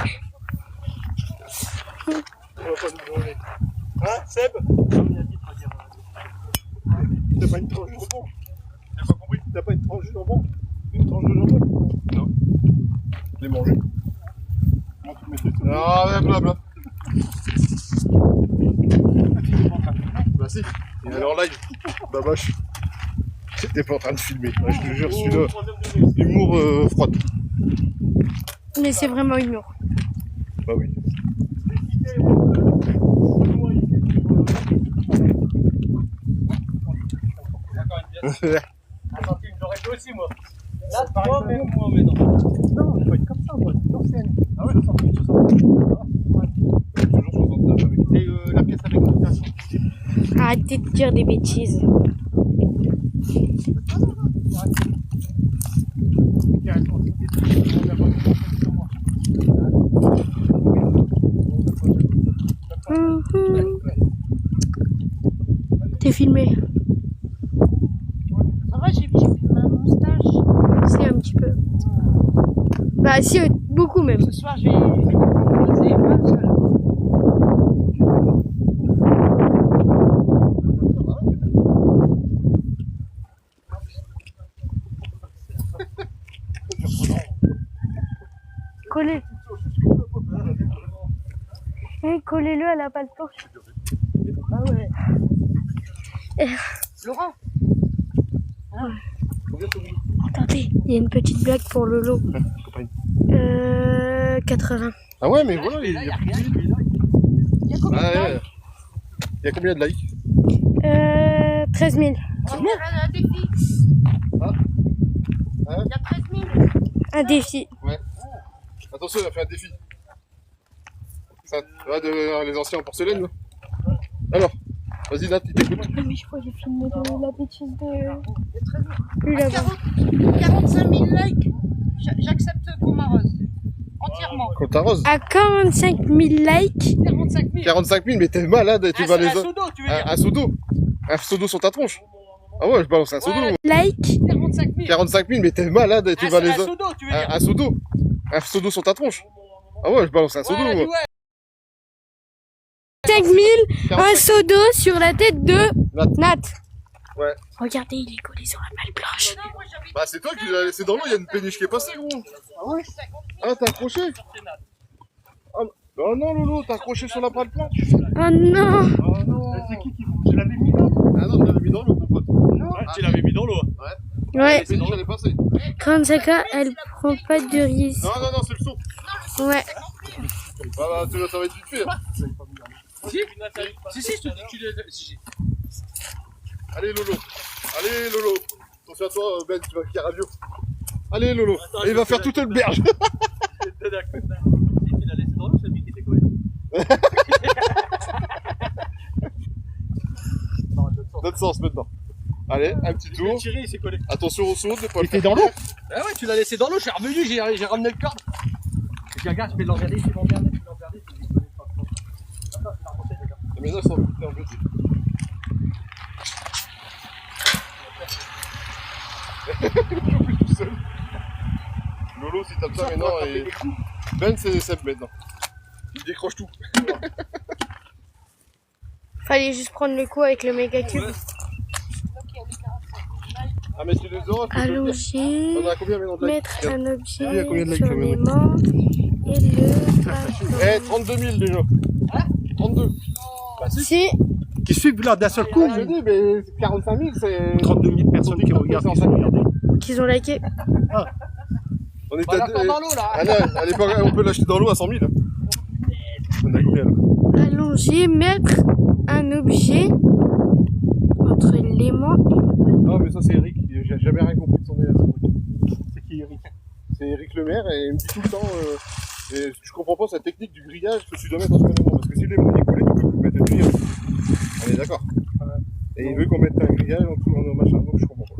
On va pas nous voler. Hein, Seb? T'as pas une tranche de jambon? J'ai pas compris. T'as pas une tranche de jambon? Une tranche de jambon? Non. Je l'ai mangé. Comment tu mettais ça? Ah, blabla. Bah si, il est en live. Bah vache. J'étais pas en train de filmer. Ouais, je te jure, celui-là, humour froide. Mais c'est vraiment humour. Bah oui. Attends, j'aurais fait aussi, moi. Là, moi, mais non. Non, on n'est pas une comme ça, moi. C'est une ancienne. Ah ouais, 68, 69. Toujours 69 avec. C'est la pièce avec l'invitation. Arrêtez de dire des bêtises. T'es filmé. Ça va, j'ai fait ma moustache. Si, un petit peu. Bah, si, beaucoup même. Ce soir, je vais poser pas seul. Collez. Collez-le à la pâte planche. Ah ouais. Laurent, Attendez, il y a une petite blague pour Lolo. 80. Ah ouais, mais voilà, il y a il y a Ah combien de ouais. likes? Il y a combien de likes? 13 000. On a un défi. Hein Il y a 13 000. Un défi. Ouais. Attention, on a fait un défi. Ça, va de les anciens en porcelaine, là. Alors, vas-y, Nat, il t'écoute. Ah, mais je crois que j'ai filmé la bêtise de. Lui À là-bas. 45 000 likes. J'accepte qu'on m'arrose. Entièrement. Quand t'arroses. À 45 000 likes. 45 000. 45 000, mais t'es malade, tu vas les. Un sodo, tu veux dire? Un sodo. Un sodo sur ta tronche. Ah ouais, je balance un sodo. Ouais. moi. Like. 45 000. 45 000, mais t'es malade, tu vas les. Un sodo, tu veux dire? Un sodo. Un sodo sur ta tronche. Ah ouais, je balance un sodo, Ouais, moi. ouais. 5 000. Un sodo sur la tête de Nat. Nat. Ouais. Regardez, il est collé sur la balle blanche. Non, moi, j'avais Bah, c'est toi qui l'as laissé dans l'eau, il y a une péniche qui est passée, gros. Ah ouais 50 000. Ah, t'as accroché? Ah, oh non, Lolo, t'as accroché sur la balle planche. Oh non. Oh non. C'est qui vous? Je l'avais mis là? Ah non, je l'avais mis dans l'eau, mon pote. Non. Tu l'avais mis dans l'eau. Ouais. La péniche, elle est passée. 45K, elle prend pas de risque. Non, non, non, c'est le saut. Ouais. Bah, bah, ça va être vite fait. Hein. Si, si, je te dis que tu l'as. Si, Allez, Lolo. Allez, Lolo. Attention à toi, Ben, tu vas faire radio. Allez, Lolo. Attends, Et il va je faire te toute une berge. Si, tu l'as laissé dans l'eau, c'est lui qui était collé. Notre sens maintenant. Allez, un petit Tu l'as tour. tiré, il s'est collé. Attention au saut, ne pas le T'es faire dans l'eau? Ah ouais, tu l'as laissé dans l'eau, je suis revenu, j'ai ramené le corde. Et puis regarde, je vais l'emmerder, je vais l'emmerder, je vais l'emmerder, je vais l'emmerder. Attends, je vais la remonter, les gars. Mais là, ça va coûter un peu. Tout seul. Lolo, si tape ça maintenant, et Ben, c'est Seb maintenant. Il décroche tout. Fallait juste prendre le coup avec le méga cube. Ah, mais tu les auras, tu peux le dire. Allonger. On a combien maintenant de likes? Mettre un objet Il y a combien de likes, sur combien de l'aimant et le Eh, 32 000 déjà. Hein 32. Si qui suivent là d'un seul coup. Je dis, mais 45 000, c'est... 32 000 personnes qui regardent, qui sont regardées. Qu'ils ont liké. On est On la à... prend dans l'eau là. Ah non, à l'époque, on peut l'acheter dans l'eau à 100 000. On a combien là? Allonger, mettre un objet entre l'aimant et le ballon. Non, mais ça c'est Eric, j'ai jamais rien compris de son élève. C'est qui, Eric? C'est Eric Lemaire et il me dit tout le temps et je comprends pas cette technique du grillage que tu dois mettre entre les mains. Parce que si l'aimant est collé, tu peux mettre une grille. On est d'accord. Et il veut qu'on mette un grillage en tout en machin, donc je comprends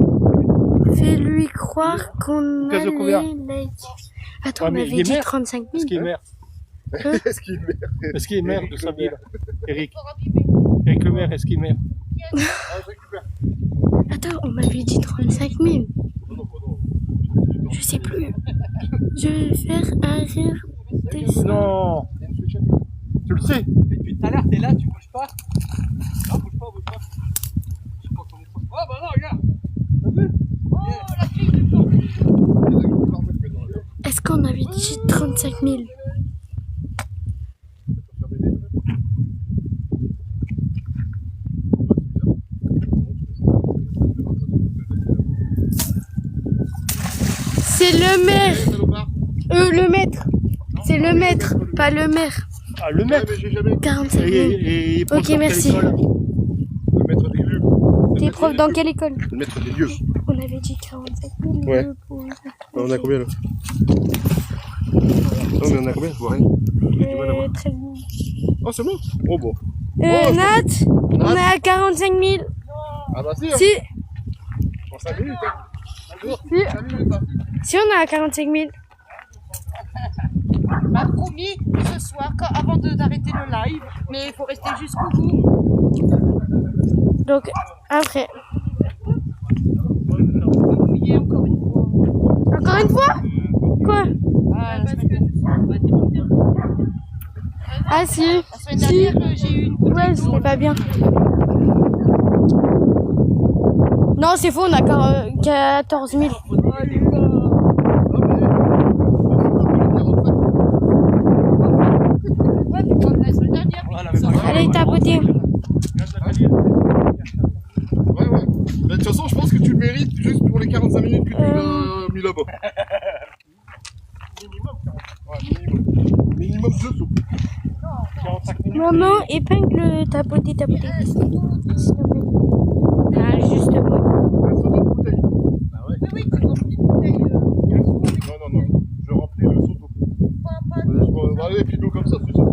pas. Fais-lui croire qu'on Casse de couvert. allait liker. Attends, Ouais, on mais avait il est dit maire. 35 000. Est-ce qu'il est maire? Est-ce qu'il est maire? Est-ce qu'il est maire de sa Eric ville? Eric. Pour abîmer. Eric le maire, est-ce qu'il est maire? Ah, je récupère. Attends, on m'avait dit 35 000. Non, Je sais plus. Je vais faire un rire dessin. Non. Tu le sais. Mais depuis tout à l'heure, t'es là, tu bouges pas. Non, bouge pas, bouge pas. Je sais pas comment on est. Oh bah non, regarde. T'as vu? Oh, la fille du corps. Est-ce qu'on avait dit 35 000? C'est le maire. Le maître. C'est le maître, pas le maire. Ah, le maître. 45 000. Et il Ok, merci. Le maître des lieux. T'es prof dans quelle école? Le maître des lieux. On avait dit 45 000. Ouais. On a combien là? Non, mais on a combien? Je vois rien. 13 000. Oh, c'est bon? Oh, bon. Nat, on est à 45 000. Ah, bah si, hein. Si, En 5 minutes, hein. si, 5 minutes, hein. si, on est à 45 000. M'a promis ce soir, avant d'arrêter le live, mais il faut rester jusqu'au bout. Donc, après. Me mouiller encore une fois. Encore une fois? Quoi? Parce que tu Ah si. la semaine dernière, j'ai eu une bouteille Ouais, d'eau. c'était pas bien. Non, c'est faux, on a 14 000. Ouais, mais comme la semaine dernière, Allez, tapoter. Ouais, ouais. Mais de toute façon, je pense que tu le mérites juste pour les 45 minutes que tu as mis là-bas. Minimum 45. Ouais, minimum 2 sous. 45 minutes. Maman, épingle tapoter, tapoter. S'il te plaît. Ah, justement. Un seau de bouteille. oui, oui, tu remplis une bouteille. Non, non, non. Je remplis le seau d'eau. On va aller avec l'eau comme ça, c'est ça.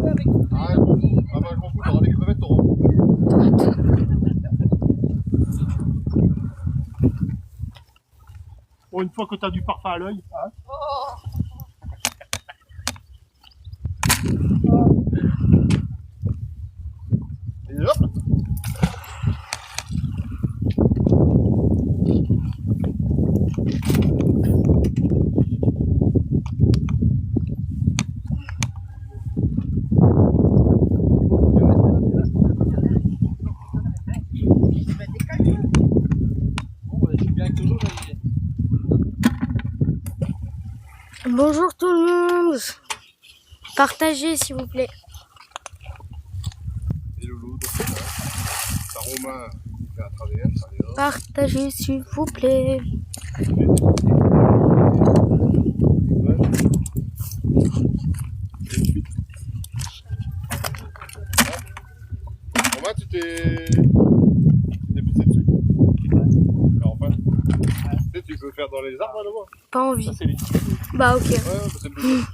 Avec Ah, je m'en fous. Ah, bah, je m'en fous. T'auras des crevettes, t'auras. Bon, une fois que tu as du parfum à l'œil, hein. Et hop. Bonjour tout le monde. Partagez s'il vous plaît. Et le loup. Ça Romain, il fait un travail, ça les autres. Partagez s'il vous plaît. Romain, tu t'es poussé dessus? Alors, enfin, tu sais, tu peux faire dans les arbres là-bas. Pas envie. Ça, c'est les... Bah ok. Ouais, c'est le deuxième.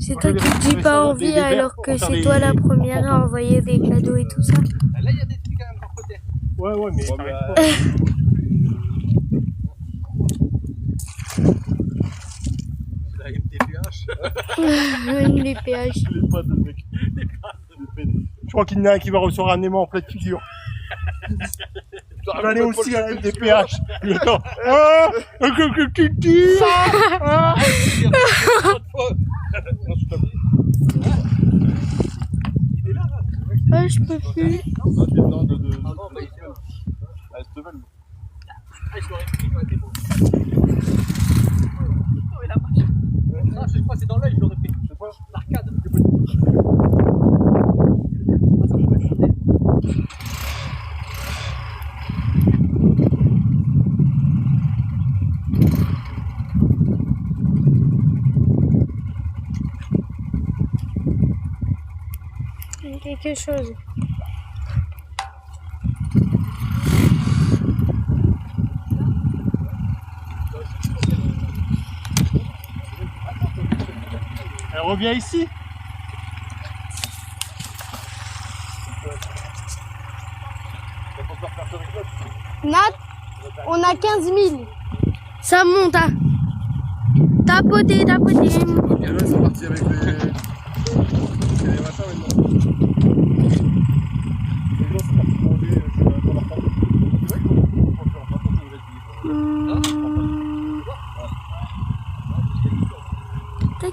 C'est toi qui te dis pas envie alors que c'est toi la première à envoyer des cadeaux et tout ça. Là, il y a des trucs à même par côté. Ouais, ouais, mais Ouais, t'arrêtes mais, pas. Là, il y a des PH. Les PH. Les pattes, le mec. Je crois qu'il y en a un qui va recevoir un aimant en pleine figure. J'en ai aussi avec des PH. Attends. Ah, que tu dis ah. Ah, je peux plus. Non, de... Ah non, bah, il fait. Ah, je te veux. Ah, je l'aurais pris, il aurait été beau. Oh, et la vache. Non, je sais pas, c'est dans l'œil, je l'aurais pris. Je sais pas. L'arcade. quelque chose. Elle revient ici. Nat, on a 15 000. Ça monte, hein. Tapoter, tapoter. Ok, là, ils sont partis avec les machins maintenant. Les gens sont partis manger dans leur tente. C'est vrai qu'on peut faire un partage, on va Tac.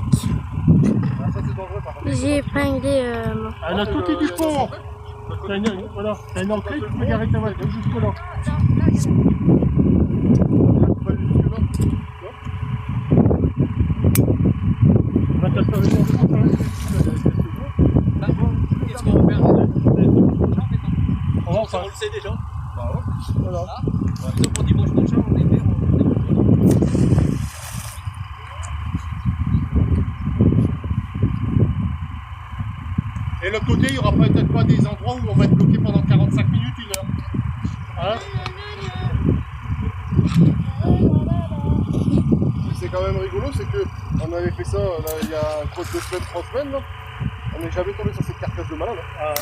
Ah, ça c'est dangereux par contre. J'ai épinglé Elle a tout est du pont. T'as une entrée, tu peux garer ta voiture jusqu'au là. Qu'est-ce qu'on va faire? On va On le sait déjà. Bah ouais. Voilà. Donc pour dimanche prochain, on est fait. Et l'autre côté, il n'y aura peut-être pas des endroits où on va être bloqué pendant 45 minutes, 1 heure. Hein? C'est quand même rigolo, c'est que on avait fait ça là, il y a 2 semaines, 3 semaines. Là. On n'est jamais tombé sur cette carcasse de malade. Hein.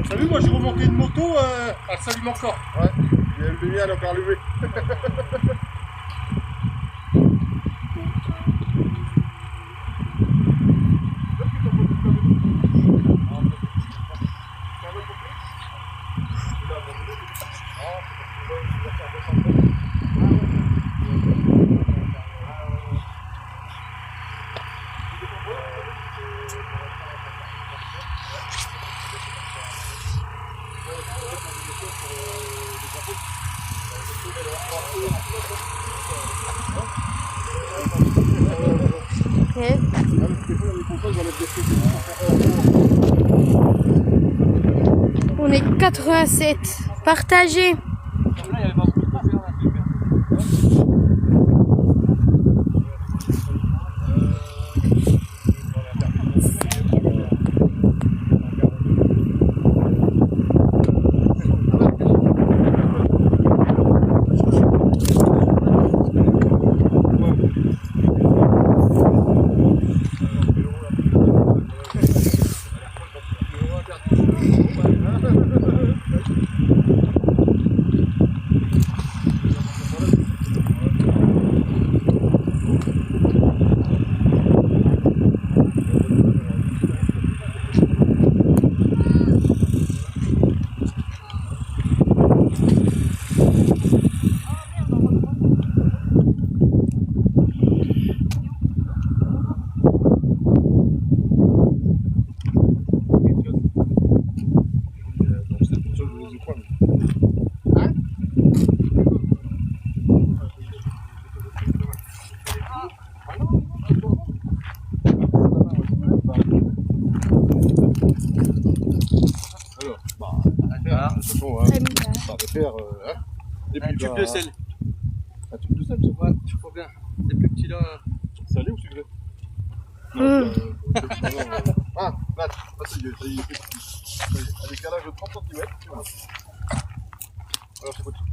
T'as vu, moi j'ai remonté une moto, elle s'allume encore. Ouais, il y a le lumière, elle est encore allumée. Ok. On est 87. Partagez. Là, il y avait pas beaucoup de faire là. Alors, de toute façon, hein, par de faire. Hein, et Un puis, tube bah, de sel. Un tube de sel, c'est Ouais, je crois bien. Ces plus petits là. salé ou sucré? Ah, là, ça y est, ça y est, c'est petit. Ça y est, à décalage de 30 cm. Voilà. Alors, c'est petit.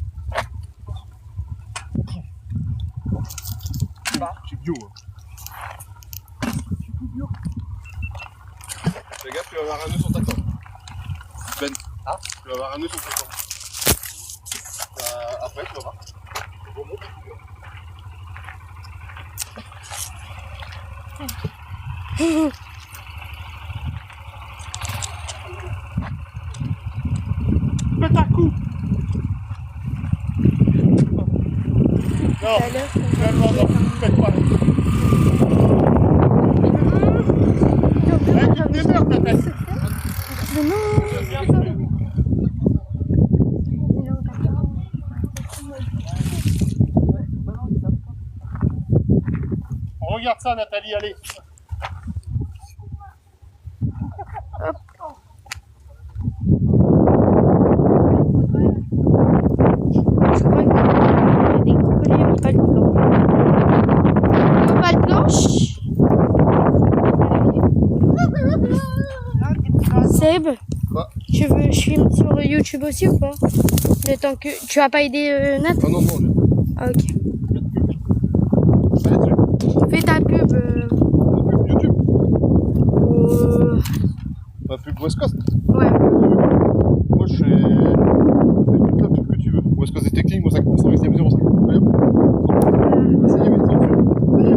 C'est bio. Hein. C'est bio. Fais gaffe, tu vas avoir un nœud sur ta corde. Ben, ah, tu vas avoir un nœud sur ta corde. Après, tu vas voir. Remonte, tu vois. Pète un coup. Non, non, pète pas. Ouais, tu te démerdes, ta tête. On regarde ça, Nathalie, allez. Je crois qu'il y a des collés en pâte blanche. En pâte blanche Seb, Quoi? tu veux je filme sur YouTube aussi ou pas? Le temps que tu vas pas aider Nat? Ah non, non, Ah, ok. allez dessus. Fais ta pub. La pub YouTube. Euh, La pub West Coast. Ouais. Moi, je fais toute la pub que tu veux. West Coast Technique, moi 5%, XTM 05. Allez hop. Ça y est, mais ça y est.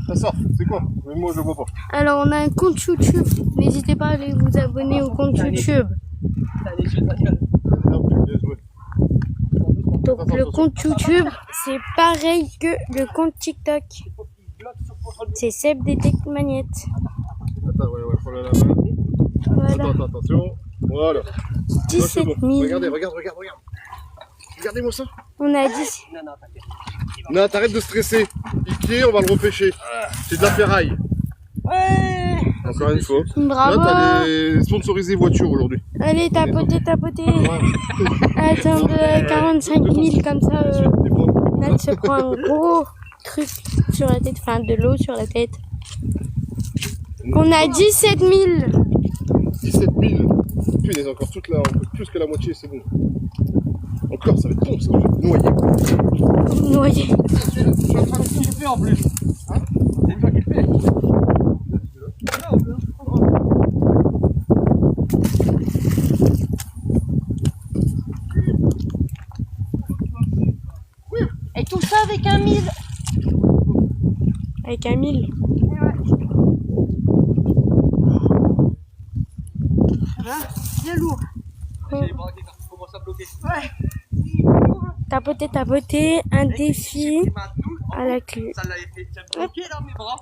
Ça sort. C'est quoi? Mais moi, je vois pas. Alors on a un compte YouTube. N'hésitez pas à aller vous abonner au compte YouTube. Allez, je vais Ah, punaise, ouais. Donc le compte YouTube, c'est pareil que le compte TikTok. C'est Seb des Tech Magnettes. Attends, ouais, faut la main. Voilà. Attends, attention. Voilà. Ah, c'est 17 bon. 000. Regardez. Regardez-moi ça. On a 10. Non, t'arrêtes de stresser. Ikea, on va le repêcher. C'est de la ferraille. Ouais. Encore une fois. Là, Bravo. t'as les sponsorisés voitures aujourd'hui. Allez, tapotez. Attends, 45 000 comme ça. Nat se prend un gros truc sur la tête, enfin de l'eau sur la tête. On a 17 000. 17 000. Punaise, encore toute la, plus que la moitié, c'est bon. Encore, ça va être bon, ça va être noyé. Noyé. C'est toi qui le fais en plus. Hein? C'est toi qui le fais. Et tout ça avec un 1000. Avec un 1000. Bien lourd. J'ai les bras qui commencent à bloquer. Tapoter, un défi à la clé. Ça l'avait fait bloquer dans mes bras.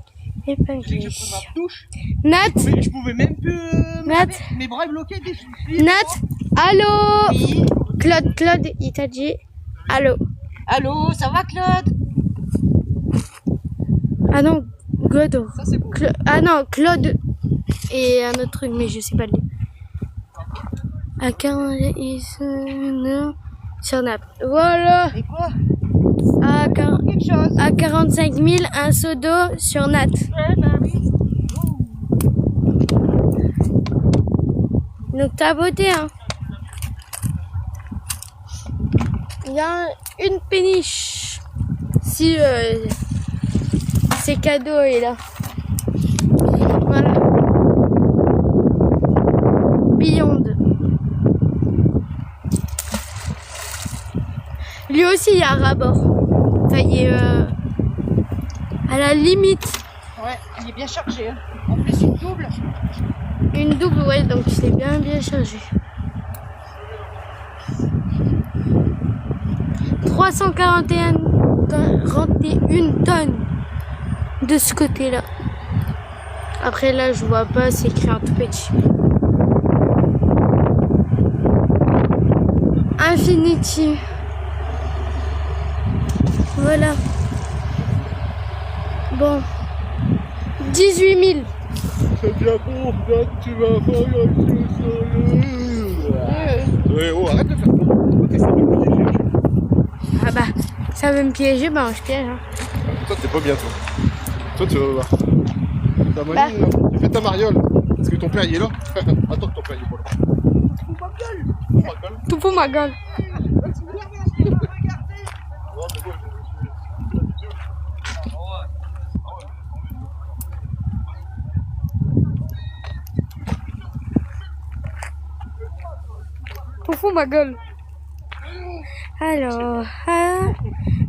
J'ai Épinglé. dit que je prenais ma douche. Nat, Mais je pouvais même plus. Nat, Mes bras bloqués. Nat, allô Oui. Claude, il t'a dit allô. Allô, ça va Claude? Ah non, Godot. Ça c'est beau. Ah non, Claude et un autre truc, mais je sais pas le dire. À 40 sur Nap. Voilà. Et quoi? À Quelque chose. 45 000, un seau d'eau sur Nat. Ouais, bah oui. Donc t'as beauté, hein. Il y a une péniche. Si c'est cadeau est là. Voilà. Beyond. Lui aussi il y a un rabord. Ça y est à la limite. Ouais, il est bien chargé. Hein. En plus, une double. Une double, ouais, donc c'est bien chargé. 341 tonnes de ce côté-là. Après là, je vois pas, c'est écrit en tout petit. Infinity. Voilà. Bon. 18 000. C'est bien bon, là, tu vas voir. Ouais, oh, arrête de faire ça. Ça va me piéger. Ah bah, ça veut me piéger, bah je piège. Hein. Toi, t'es pas bien, toi. Toi, tu vas voir. Ta Bah. mamie, là, tu fais ta mariole. Parce que ton père, il est là. Attends que ton père, il est pas là. Tout pour ma gueule. Au fond ma gueule. Alors,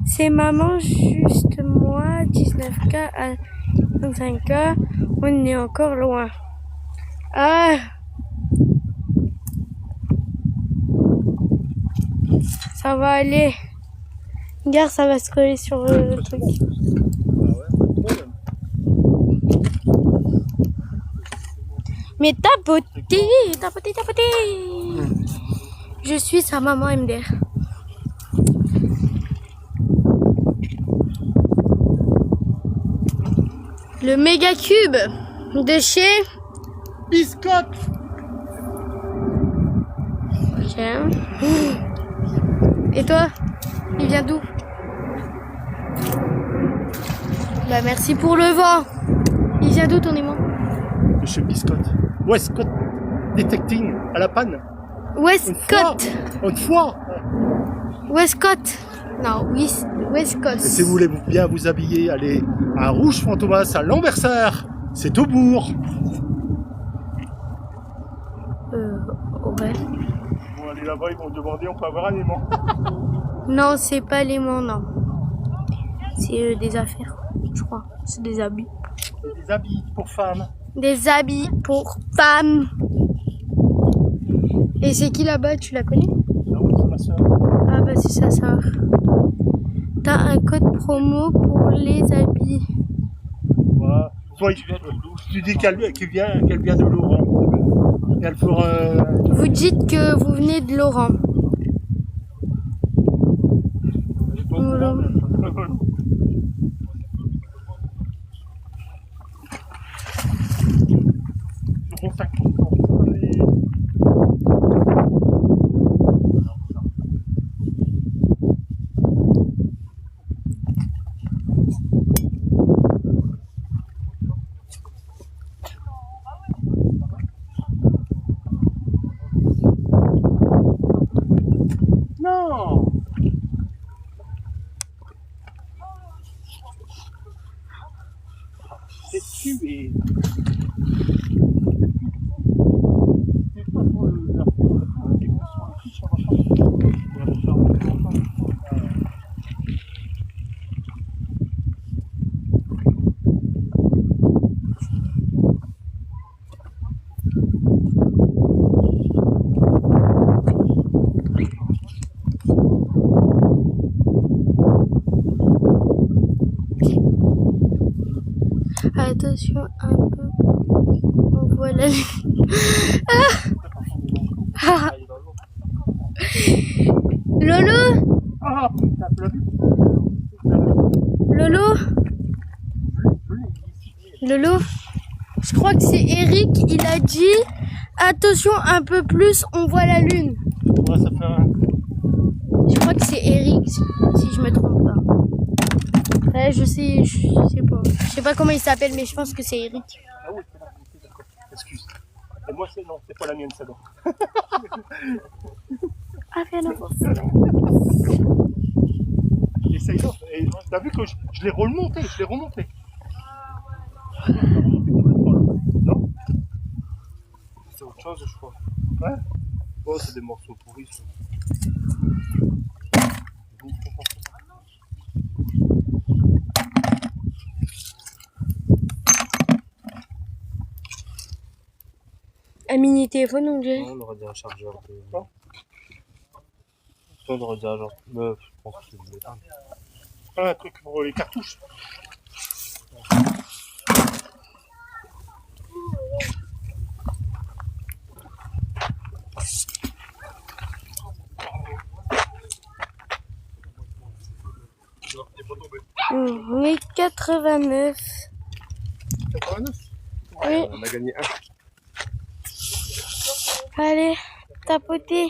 c'est maman, juste moi, 19K à 25K. On est encore loin. Ah. Ça va aller. Regarde, ça va se coller sur le truc. Mais tapoter. Je suis sa maman MDR. Le méga cube de chez Biscotte. Tiens. Et toi, il vient d'où? Bah merci pour le vent. Il vient d'où ton aimant? Chez Biscotte. Ouais, Scott. detecting à la panne. Westcott. Une fois. Westcott. Non, Westcott. Et si vous voulez bien vous habiller, allez à Rouge Fantomas à Lambersart. C'est au bourg. Ouais. Bon, allez là-bas, ils vont demander, on peut avoir un aimant. Non, c'est pas l'aimant, non. C'est des affaires, je crois. C'est des habits. Et des habits pour femmes. Des habits pour femmes. Et c'est qui là-bas, tu la connais? Ah oui, c'est ma soeur. Ah bah c'est sa sœur. T'as un code promo pour les habits. Voilà. Toi, tu dis qu'elle vient de Laurent. Et elle fera... Vous dites que vous venez de Laurent. Voilà. Bon, 5 Non. C'est tué. C'est pas pour le... Attention un peu. On voit la Ah. Lolo, Ah putain, tu l'as vu? Lolo, Lolo. Je crois que c'est Eric. Il a dit attention un peu plus. On voit la lune. Ouais, ça fait un... Je crois que c'est Eric, si je me trompe pas. Ouais, je sais pas. Je sais pas comment il s'appelle, mais je pense que c'est Eric. Ah oui, c'est là, ok, d'accord. Excuse. Et moi, c'est non, c'est pas la mienne, ça donc. Ah, bien non. Essaye donc. Et t'as vu que je l'ai remonté, Non? C'est autre chose, je crois. Ouais? Oh, c'est des morceaux pourris, ça. Un mini téléphone, on dirait. On aurait dit un chargeur de... Quoi? On aurait dit un genre... Je pense que c'est du métal. Un truc pour les cartouches. On est 89. 89. Oui. On a gagné un. Allez, tapoter.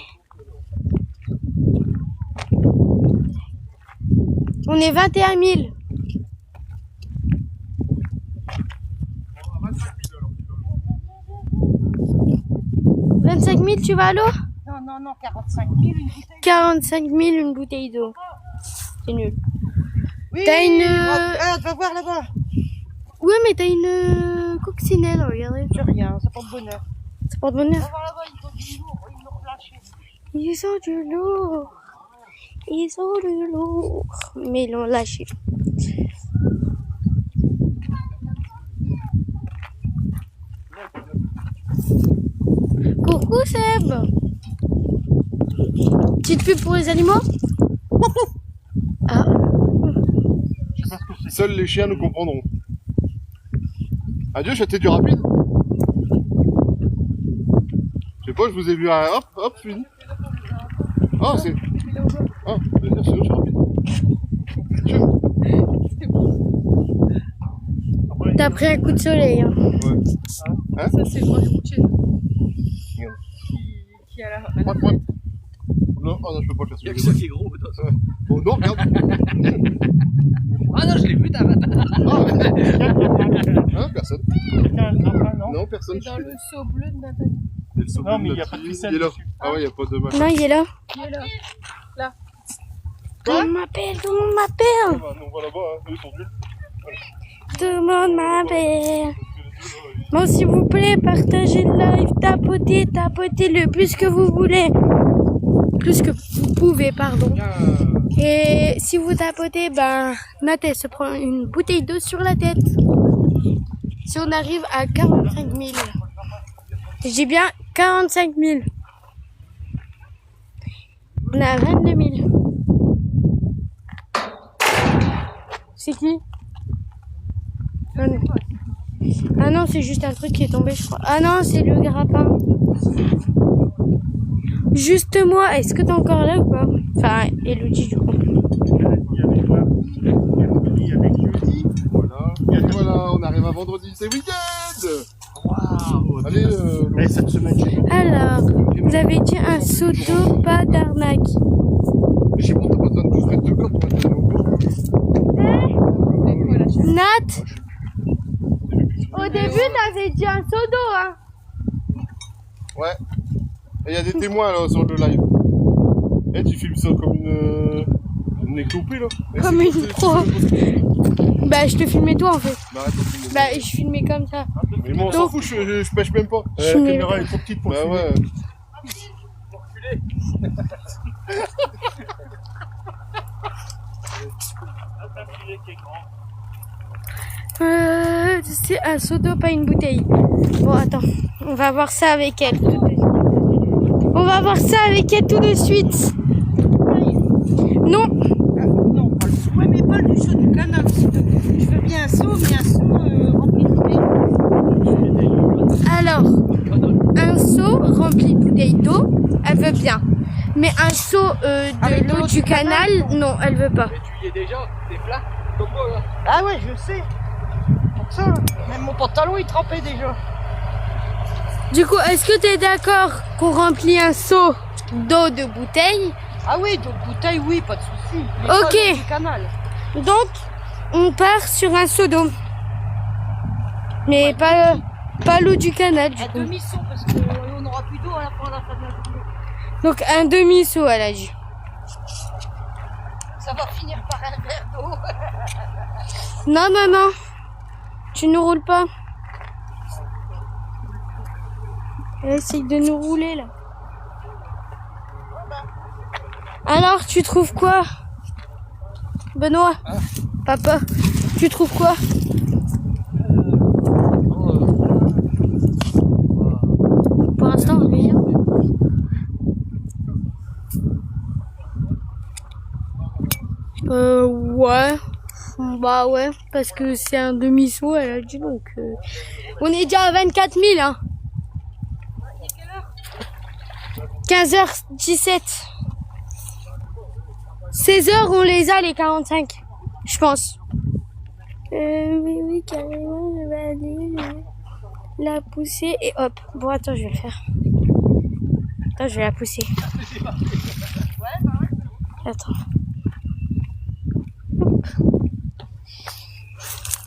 On est 21 000. 25 000, tu vas à l'eau? Non, 45 000 une bouteille. 45 000, une bouteille d'eau. C'est nul. Oui, T'as une... tu vas voir là-bas. Ouais, mais t'as une coccinelle, regardez. C'est rien, ça porte bonheur. Ça porte bonheur. On va voir là-bas, ils ont du lourd, ils l'ont relâché. Ils ont du lourd. Ils ont du lourd. Mais ils l'ont lâché. Coucou Seb. Petite pub pour les animaux. Ah. Seuls les chiens nous comprendront. Adieu, j'étais du rapide. Je sais pas, je vous ai vu un hop, fini. Ah, c'est... Ah, c'est je suis rapide. T'as pris un coup de soleil. Hein. Ouais. Hein? Ça, c'est le roi du routier. Regarde. Qui a la... Pointe. Non, oh non, je peux pas le faire. Il y a que ça qui est gros, putain. Bon, non, regarde. Ah non, je l'ai vu, t'as Ah, hein, personne. Quelqu'un a un grappin, non? Non, personne. C'est dans le seau bleu de Nathalie. Et le sommet Non, mais de il y a la pas de pile, ficelle il est là. dessus. Ah ouais, il n'y a pas de machin. Non, il est là. Il est là. Tout le monde m'appelle, tout le monde m'appelle. Ah bah, nous, on va là-bas, hein. Eux, ils sont nuls. Tout le monde m'appelle. Bon, s'il vous plaît, partagez le live, tapotez le plus que vous voulez. Plus que vous pouvez, pardon. Et si vous tapotez, ben, Nath, se prend une bouteille d'eau sur la tête. Si on arrive à 45 000. J'ai bien 45 000. On est à 22 000. C'est qui? Ah non, c'est juste un truc qui est tombé, je crois. Ah non, c'est le grappin. Juste moi, est-ce que t'es encore là ou pas? Enfin, Elodie, du coup. Voilà. Et voilà, on arrive à vendredi, c'est week-end. Waouh. Allez, Et cette semaine, j'ai Alors, vous avez dit un seau d'eau, pas d'arnaque. mais je sais pas, t'as pas besoin de 12 mètres de corde pour aller au cours. Nat, au début, t'avais dit un seau d'eau, hein. Ouais. Et il y a des témoins là sur le live. Eh, tu filmes ça comme une éclopée là. Eh, Comme c'est une quoi, pro. Bah, je te filmais toi, en fait. Bah, attends, filme-moi. Bah, je filmais comme ça. Mais moi, on s'en fout, je pêche même pas. La filmais. caméra est trop petite pour Bah filmer. ouais. C'est un seau d'eau, pas une bouteille. Bon, attends. On va voir ça avec elle. On va voir ça avec elle tout de suite. Non. Non, pas le seau. Ouais, mais pas le seau du canal. s'il te plaît. Je veux bien un seau, mais un seau rempli de bouteilles. Alors, un seau rempli de bouteilles d'eau, elle veut bien. Mais un seau Avec de l'eau du canal, non, elle veut pas. Mais tu y es déjà, t'es plat, comme moi là. Ah ouais, je sais. Pour ça, même mon pantalon, il trempait déjà. Du coup, est-ce que tu es d'accord qu'on remplit un seau d'eau de bouteille? Ah oui, donc bouteille, oui, pas de souci. Mais Ok. pas l'eau du canal. Donc, on part sur un seau d'eau. Mais pas l'eau du canal, du Un coup. demi-seau, parce qu'on n'aura plus d'eau à la fin de la journée. Donc, un demi-seau, elle a dit. Ça va finir par un verre d'eau. Non, non, non. Tu ne roules pas. Elle essaye de nous rouler, là. Alors, tu trouves quoi? Benoît? Papa, tu trouves quoi? Pour l'instant, rien. Ouais. Bah ouais, parce que c'est un demi-seau, elle a dit donc. On est déjà à 24 000, hein. 15h17. 16h, on les a, les 45. Je pense. Oui, carrément, je vais aller la pousser et hop. Bon, attends, je vais le faire. Attends, je vais la pousser. Attends.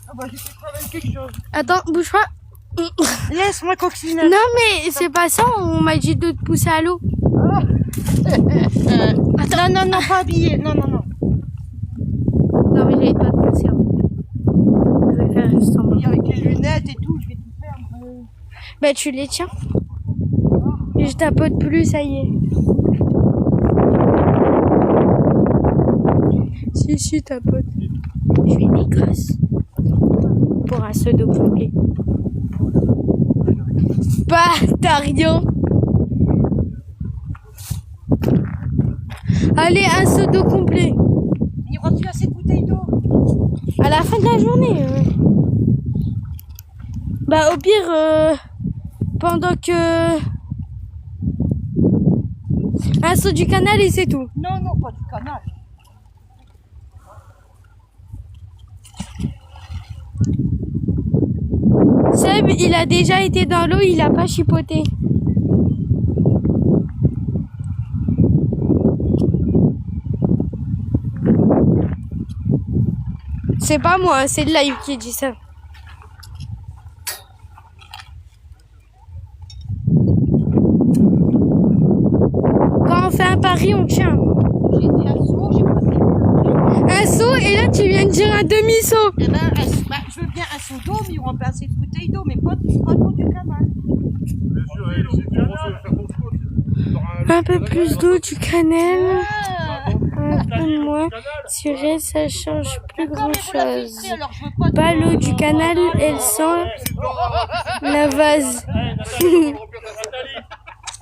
Ah bah, j'ai fait travailler quelque chose. Attends, bouge pas. Laisse-moi coccinelle. Non, mais c'est pas ça, on m'a dit de te pousser à l'eau. Non, non, pas habillé. Non, non, non. Non, mais j'avais pas de pousser. Je vais faire juste en bas. Et avec les lunettes et tout, je vais tout faire. Bah, tu les tiens. Et je tapote plus, ça y est. Si, tapote. Je vais négoce. Pour un pseudo complet. Bah, t'as rien. Allez, un pseudo complet. Il y aura-tu assez de bouteilles d'eau? À la fin de la journée. Bah, au pire, pendant que... Un saut du canal et c'est tout. Non, non, pas du canal. Seb, il a déjà été dans l'eau, il a pas chipoté. C'est pas moi, c'est le live qui dit ça. tu viens de dire un demi-saut. Eh ben, je veux bien un seau d'eau, mais on peut assez de bouteilles d'eau, mais pas d'eau du canal. Bien sûr, et si tu refais faire ton saut, tu auras Un peu plus d'eau du canal. Ah. Un peu moins. Sur elle, ça change plus D'accord, mais vous la grand-chose. filtrez, alors je veux pas Pas l'eau du canal, elle sent la vase. Nathalie,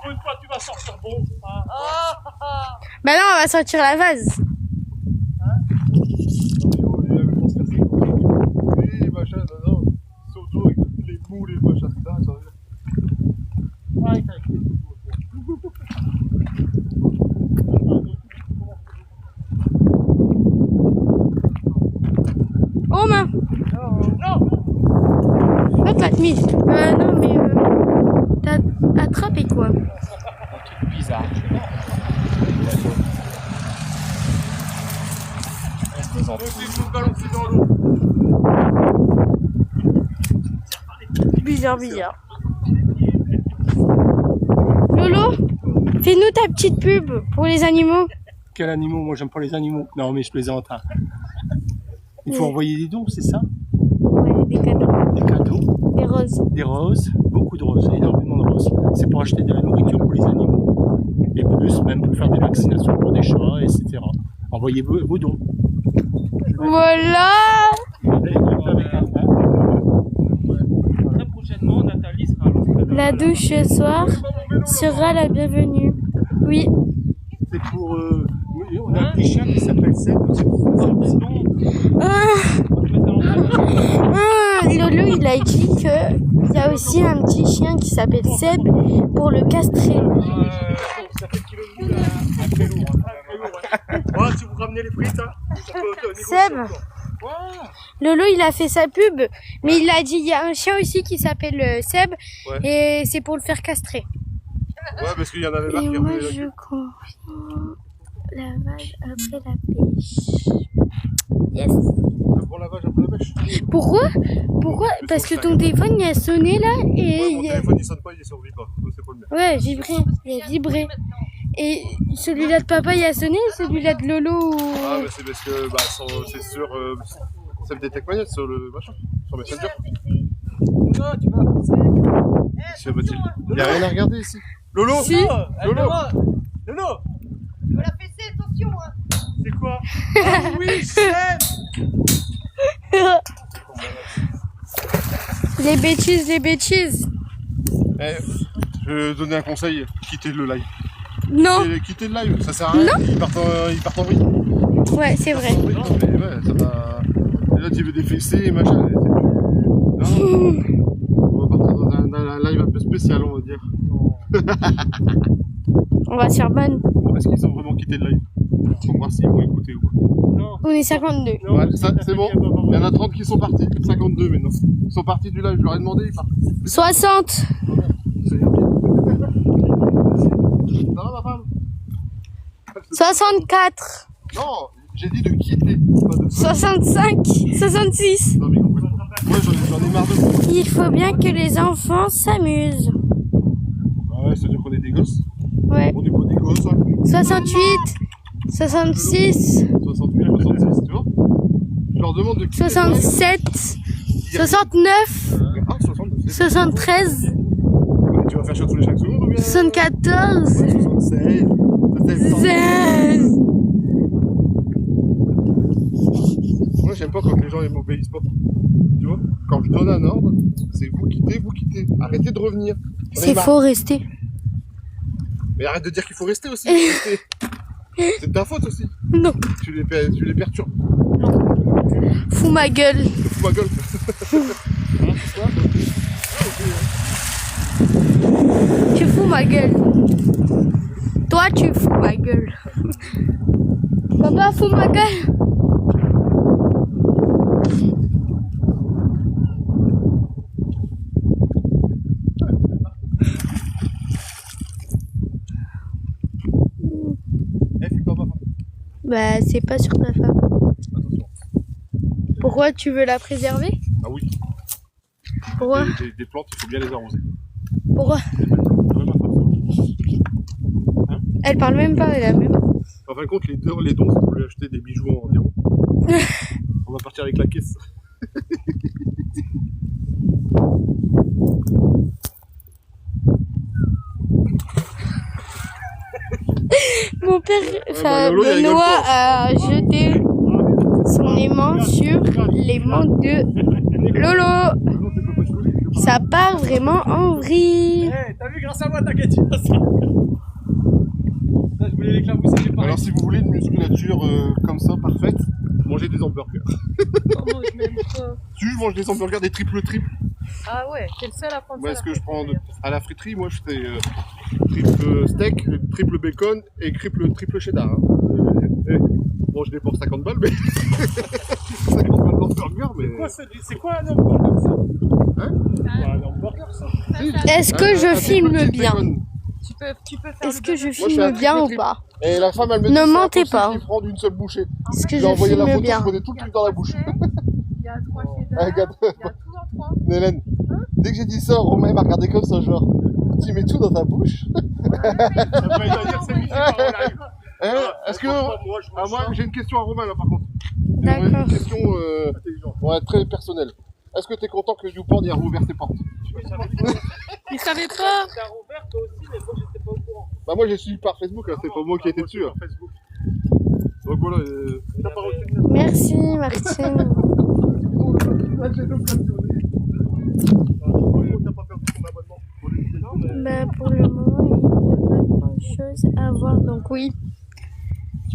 pour une fois, tu vas sortir bon. Bah non, on va sortir la vase. Oui, machin, non. Saut d'eau avec toutes les moules et le machin, ça va. Oh main. Oh, t'as mis. Non, mais t'as attrapé quoi? Bizarre. Bizarre. Lolo, fais-nous ta petite pub pour les animaux. Quel animaux? Moi, j'aime pas les animaux. Non, mais je plaisante. Hein. Il faut envoyer des dons, c'est ça? Ouais, des cadeaux, Des cadeaux, des roses. des roses, beaucoup de roses, énormément de roses. C'est pour acheter de la nourriture pour les animaux. Et plus, même pour faire des vaccinations pour des chats, etc. Envoyez vos dons. Voilà. Très prochainement, Nathalie sera La douche ce soir sera la bienvenue. Oui. C'est pour... on a un petit chien qui s'appelle Seb. Lolo, il a dit qu'il y a aussi un petit chien qui s'appelle Seb pour le castrer. Ouais, si vous ramenez les frites, hein, ça peut négocier. Seb, Lolo, il a fait sa pub, mais il a dit il y a un chien aussi qui s'appelle Seb Ouais. et c'est pour le faire castrer. Ouais, parce qu'il y en avait marre Et qui moi, revenaient je là-dessus. confie la vache après la pêche. Yes. Un bon lavage après la pêche. Pourquoi? Parce que ton téléphone il a sonné là Ouais, et mon il a... téléphone il sonne pas, il survit pas. Donc c'est pas le mien. Ouais, vibré. Il a vibré. Et celui-là de papa il a sonné, celui-là de Lolo. Ah, mais c'est parce que c'est sur Seb Detect Magnet, sur le machin, sur Messenger. Monsieur Mathilde. Il n'y a rien à regarder ici. Lolo Si. Lolo Lolo. Tu veux la fesser, attention, hein. C'est quoi? Les bêtises. Eh, je vais donner un conseil, quittez le live. Non. Quittez le live, ça sert à rien. Ils partent en vrille. Ouais, c'est vrai. Oui, non, mais ouais, ça va. Et là, tu veux des fessées et machin. Non. On va partir dans un live un peu spécial, on va dire. On va se faire ban. Bon, est-ce qu'ils ont vraiment quitté le live? Pour voir s'ils vont écouter ou pas. On est 52. Ouais, ça, c'est bon. Il y en a 30 qui sont partis. 52 maintenant. Ils sont partis du live, je leur ai demandé, ils partent. 60. Ça va, ma femme? 64. Non, j'ai dit de quitter, pas de 65. 66. Non, mais compris. Moi, j'en ai marre de vous. Il faut bien que les enfants s'amusent. Ouais, c'est-à-dire qu'on est des gosses. Ouais. On est pas des gosses, hein. 68. 66. 68, 66, tu vois. Je leur demande de quitter. 67. 69. Ah, 62. 73. Ouais, tu vas faire chier tous les chaque seconde ou bien? 74. 76. 16. Moi, j'aime pas quand les gens ils m'obéissent pas. Tu vois? Quand je donne un ordre, c'est vous quittez. Arrêtez de revenir. J'en ai C'est marre. faux, rester. Mais arrête de dire qu'il faut rester aussi. Rester. C'est de ta faute aussi. Non. Tu les perturbes. Fous ma gueule. Fous ma gueule. Tu fous ma gueule. Toi, tu fous ma gueule. Papa, fous ma gueule. Fuis pas ma femme. Bah, c'est pas sur ta femme. Attention. Pourquoi tu veux la préserver? Ah oui. Pourquoi? Des plantes, il faut bien les arroser. Pourquoi? Ouais, ma femme, ça. Elle parle même pas, elle a même. En fin de compte, les dons, c'est pour lui acheter des bijoux en diamant. On va partir avec la caisse. Mon père, enfin Lolo, il rigole Benoît a jeté son aimant sur l'aimant de Lolo. Ça part vraiment en vrille. Eh, t'as vu, grâce à moi, t'inquiète. Ça, je voulais l'éclabousser, j'ai pas Alors si vous voulez une musculature comme ça, parfaite, mangez des hamburgers. Comment je m'aime pas. Si je mange des hamburgers, des triple. Ah ouais, t'es le seul à prendre Moi, ça. est-ce que je prends à la friterie? Moi, je fais triple steak, triple bacon et triple cheddar. Hein. Bon, je dépense 50 balles, mais 50 balles d'hamburger, mais. C'est quoi un hamburger ça? Hein? Un hamburger ça? Est-ce que je filme bien? Tu peux faire Est-ce que je Moi, je fais filme un bien ou triple. pas? Et la femme, elle me dit Ne c'est mentez impossible pas. d'y prendre une seule bouchée. Est-ce que J'ai je envoyé la filme photo, bien? je prenais tout le truc dans la bouche. Il y a 3 cheddar, Regarde. il y a tout en 3. Hélène, dès que j'ai dit ça, Romain m'a regardé comme ça, genre, tu mets tout dans ta bouche. Après, il va dire c'est musique en live. Hein? Est-ce que. Ah, moi, j'ai une question à Romain là par contre. D'accord. Une question ouais, très personnelle. Est-ce que tu es content que YouPorn ait rouvert ses portes? Il savait pas. T'as rouvert toi aussi, mais moi j'étais pas au courant. Bah, moi j'ai suivi par Facebook, hein, c'est pas moi qui étais dessus. Hein. Facebook. Donc voilà. T'as pas reçu Merci Martine. T'as pas perdu ton abonnement? Ben, pour le moment, il n'y a pas grand chose à voir, donc oui.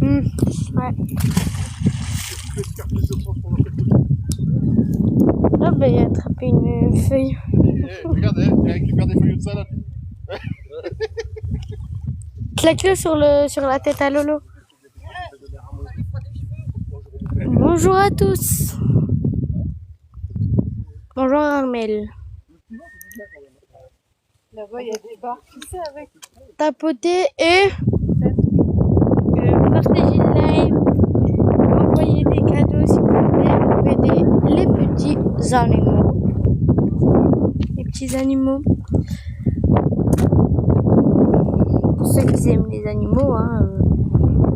Ouais. Ah ben, il a attrapé une feuille. Regarde, il récupère des feuilles de salade. Claque-le sur la tête à Lolo. Bonjour à tous. Bonjour Armel. Là-bas, il y a des bars. Tu sais, avec. Tapoter et partager le live. Envoyer des cadeaux si vous voulez. Pour aider les petits animaux. Les petits animaux. Pour ceux qui aiment les animaux, hein,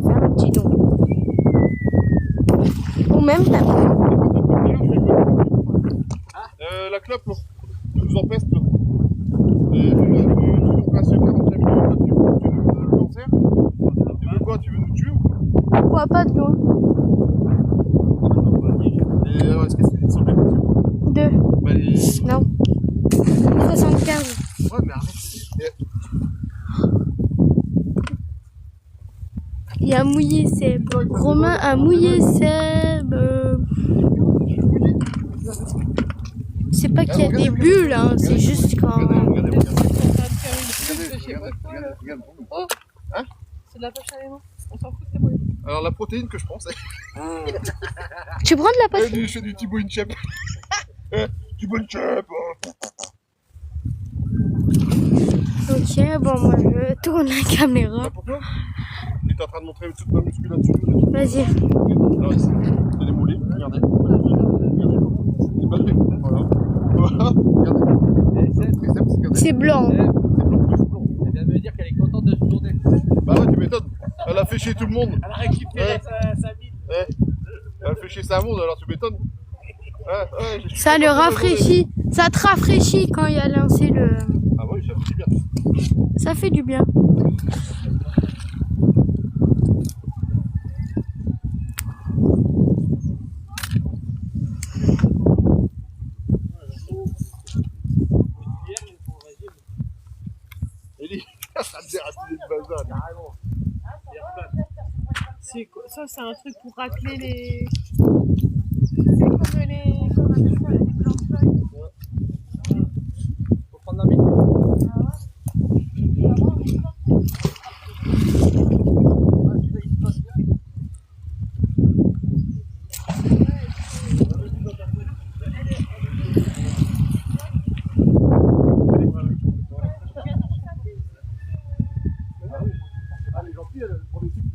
faire un petit don. Ou même taper. La clope, là. Tu nous empestes, là. Et tu nous passes 45 minutes, là, tu nous le cancer. Tu veux quoi? Tu veux nous tuer ou quoi? Pourquoi pas de loin? Et alors, est-ce que c'est sur les voitures? 2. Bah, les... Non. 75. Ouais, mais arrête. Il y a mouillé Seb. Romain a mouillé Seb. C'est pas qu'il y a des bulles, hein, c'est juste quand. Regardez. Hein? C'est de la poche à l'aimant. On s'en fout de tes moyens. Alors, la protéine que je prends, c'est. Tu prends de la pâte? Je fais du Thibaut Inchep. Thibaut Inchep. Ok, bon, moi je tourne la caméra. Pourquoi? Il est en train de montrer toute ma musculature. Vas-y. Alors, ici, c'est les mollets. Regardez. Regardez. Voilà. Voilà. Regardez. Triceps, regardez. C'est blanc. C'est blanc, plus blanc. Elle vient de me dire qu'elle est contente de se tourner. Bah ouais, tu m'étonnes. Elle a fait chier tout le monde. Elle a récupéré sa bite. Ouais. Elle a fait chier sa monde, alors tu m'étonnes. Ouais, je suis Ça le content de rafraîchit. Ça te rafraîchit quand il a lancé le. Ah oui, ça fait bien. Ça fait du bien. Ellie, ça te déracine le bazar. Carrément. C'est quoi ça? C'est un truc pour racler les. C'est comme les. Comment on appelle ça? Les blancs-feuilles. Faut prendre la bite. Ah, les gentils, elle prend des trucs.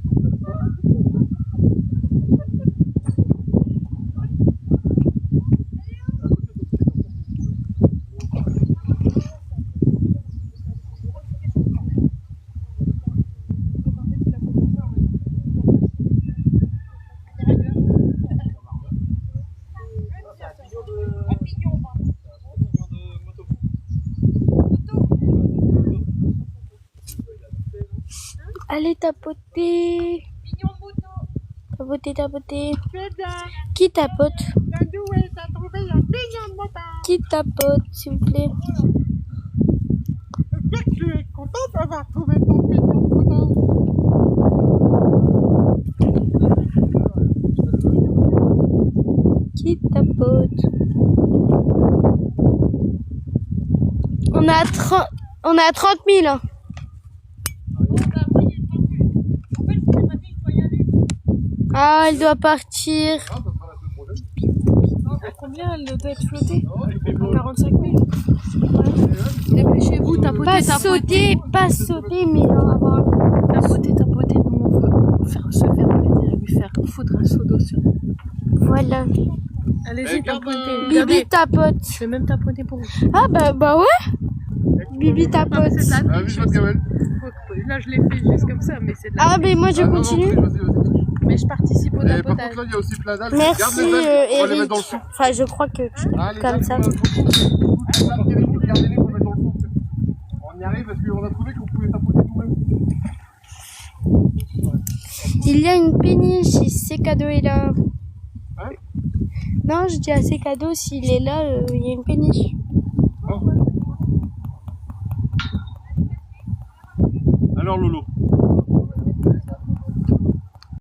Allez, tapoter. Mignon mouton. Tapoter, tapoter. Pédard. Qui tapote? Dadoué, t'as trouvé un mignon mouton. Qui tapote, s'il vous plaît? J'espère que tu es content d'avoir trouvé ton mignon mouton. Qui tapote? On a 30 000. Hein. Bon, bah, voyez, tant pis. En fait, je t'ai pas dit qu'il faut y aller. Ah, elle doit partir. Combien elle doit être flottée? 45 000. Dépêchez-vous, tapotez, Pas sauter, mais avoir. Tapotez, tapotez. Nous, on veut se faire plaisir et lui faire foutre un seau d'eau sur nous. Voilà. Allez-y, tapotez. Bibi tapote. Je vais même tapoter pour vous. Ah, bah ouais. Bibi tapote. C'est de la Ah oui, je vois de Gaël. Là, je l'ai fait juste comme ça, mais c'est de la Ah, mais moi je continue. Mais je participe au Et par tapotage. contre, là, il y a aussi plein d'algues. Merci, Garde les algues, on va les Eric. mettre dans le fond. Enfin, je crois que Ah, les comme algues, ça. on va mettre dans le fond. Gardez-les pour mettre dans le fond. On y arrive parce qu'on a trouvé qu'on pouvait tapoter nous-mêmes. Il y a une péniche si Secado est là. Hein? Non, je dis à Secado, s'il est là, il y a une péniche. Alors Lolo,